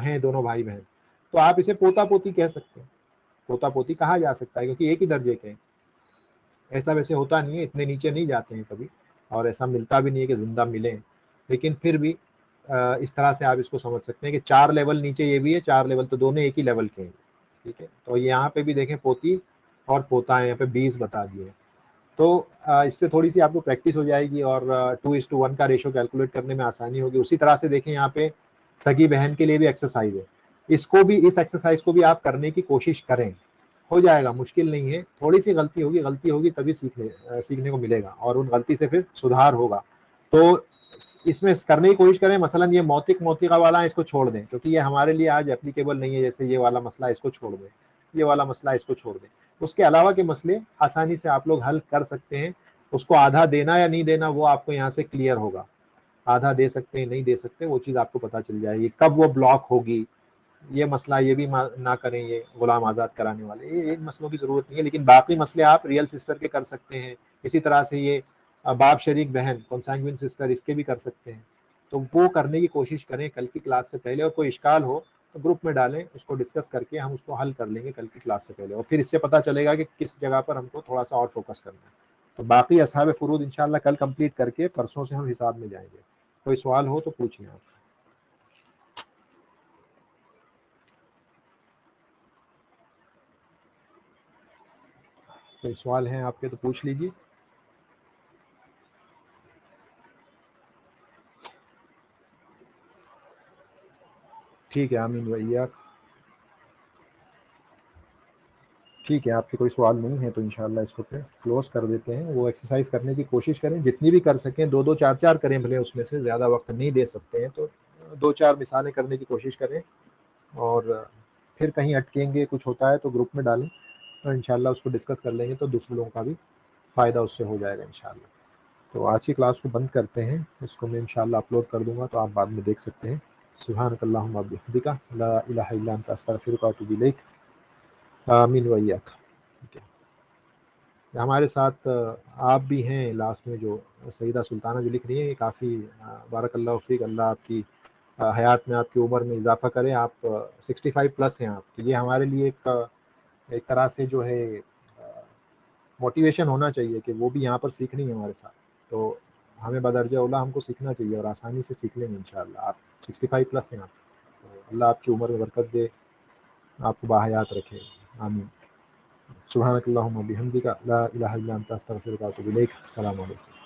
हैं दोनों भाई बहन, तो आप इसे पोता पोती कह सकते हैं, पोता पोती कहा जा सकता है क्योंकि एक ही दर्जे के हैं। ऐसा वैसे होता नहीं है, इतने नीचे नहीं जाते हैं कभी, और ऐसा मिलता भी नहीं है कि जिंदा मिले, लेकिन फिर भी इस तरह से आप इसको समझ सकते हैं कि 4 लेवल नीचे ये भी है, 4 लेवल, तो दोनों एक ही लेवल के हैं। ठीक है, तो यहाँ पे भी देखें पोती और पोता है, यहाँ पे 20 बता दिए, तो इससे थोड़ी सी आपको प्रैक्टिस हो जाएगी और 2:1 का रेशो कैलकुलेट करने में आसानी होगी। उसी तरह से देखें यहाँ पे सगी बहन के लिए भी एक्सरसाइज है, इसको भी, इस एक्सरसाइज को भी आप करने की कोशिश करें, हो जाएगा, मुश्किल नहीं है, थोड़ी सी गलती होगी तभी सीखने को मिलेगा, और उन गलती से फिर सुधार होगा। तो इसमें करने की कोशिश करें, मसलन ये मौतिका वाला है इसको छोड़ दें, क्योंकि ये हमारे लिए आज एप्लीकेबल नहीं है, जैसे ये वाला मसला इसको छोड़ दें, ये वाला मसला इसको छोड़ दें, उसके अलावा के मसले आसानी से आप लोग हल कर सकते हैं। उसको आधा देना या नहीं देना वो आपको यहाँ से क्लियर होगा, आधा दे सकते हैं नहीं दे सकते, वो चीज़ आपको पता चल जाएगी, कब वो ब्लॉक होगी, ये मसला ये भी ना करें, ये गुलाम आज़ाद कराने वाले, ये इन मसलों की ज़रूरत नहीं है, लेकिन बाकी मसले आप रियल सिस्टर के कर सकते हैं। इसी तरह से ये बाप शरीक बहन कॉन्सैंग्यूइन सिस्टर इसके भी कर सकते हैं, तो वो करने की कोशिश करें कल की क्लास से पहले, और कोई इश्काल हो तो ग्रुप में डालें, उसको डिस्कस करके हम उसको हल कर लेंगे कल की क्लास से पहले, और फिर इससे पता चलेगा कि किस जगह पर हमको थोड़ा सा और फोकस करना है। तो बाकी असहाब फुरूद इंशाल्लाह कल कंप्लीट करके परसों से हम हिसाब में जाएंगे। कोई सवाल हो तो पूछिए आप। कोई सवाल हैं आपके तो पूछ लीजिए। ठीक है, आमीन भैया, ठीक है, आपके कोई सवाल नहीं है तो इंशाल्लाह इसको फिर क्लोज कर देते हैं। वो एक्सरसाइज करने की कोशिश करें, जितनी भी कर सकें, 2-2 4-4 करें भले, उसमें से ज़्यादा वक्त नहीं दे सकते हैं तो 2-4 मिसालें करने की कोशिश करें, और फिर कहीं अटकेंगे कुछ होता है तो ग्रुप में डालें, तो इंशाल्लाह उसको डिस्कस कर लेंगे, तो दूसरे लोगों का भी फ़ायदा उससे हो जाएगा इंशाल्लाह। तो आज की क्लास को बंद करते हैं, इसको मैं इंशाल्लाह अपलोड कर दूंगा तो आप बाद में देख सकते हैं। सुब्हानकल्लाहुम्मा व बिहम्दिका ला इलाहा इल्ला अंता अस्तगफिरुका व अतूबु इलैक। आमीन व इय्याक। ठीक है, हमारे साथ आप भी हैं लास्ट में, जो सईदा सुल्ताना जो लिख रही हैं, ये काफ़ी बारकल्लाहु फ़ीक, अल्लाह आपकी हयात में, आपकी उम्र में इजाफ़ा करें, आप 65 प्लस हैं आप, तो ये हमारे लिए एक तरह से जो है मोटिवेशन होना चाहिए कि वो भी यहाँ पर सीख रही है हमारे साथ, तो हमें बदर्जा औला हमको सीखना चाहिए और आसानी से सीख लेंगे इंशाल्लाह। आप 65 प्लस हैं आप, तो अल्लाह आपकी उम्र में बरकत दे, आपको बाहयात रखे, आमीन। सुब्हानकल्लाहुम्मा बिहम्दिका ला इलाहा इल्ला अंता अस्तगफिरुका व अतूबु इलैक। अस्सलामु अलैकुम।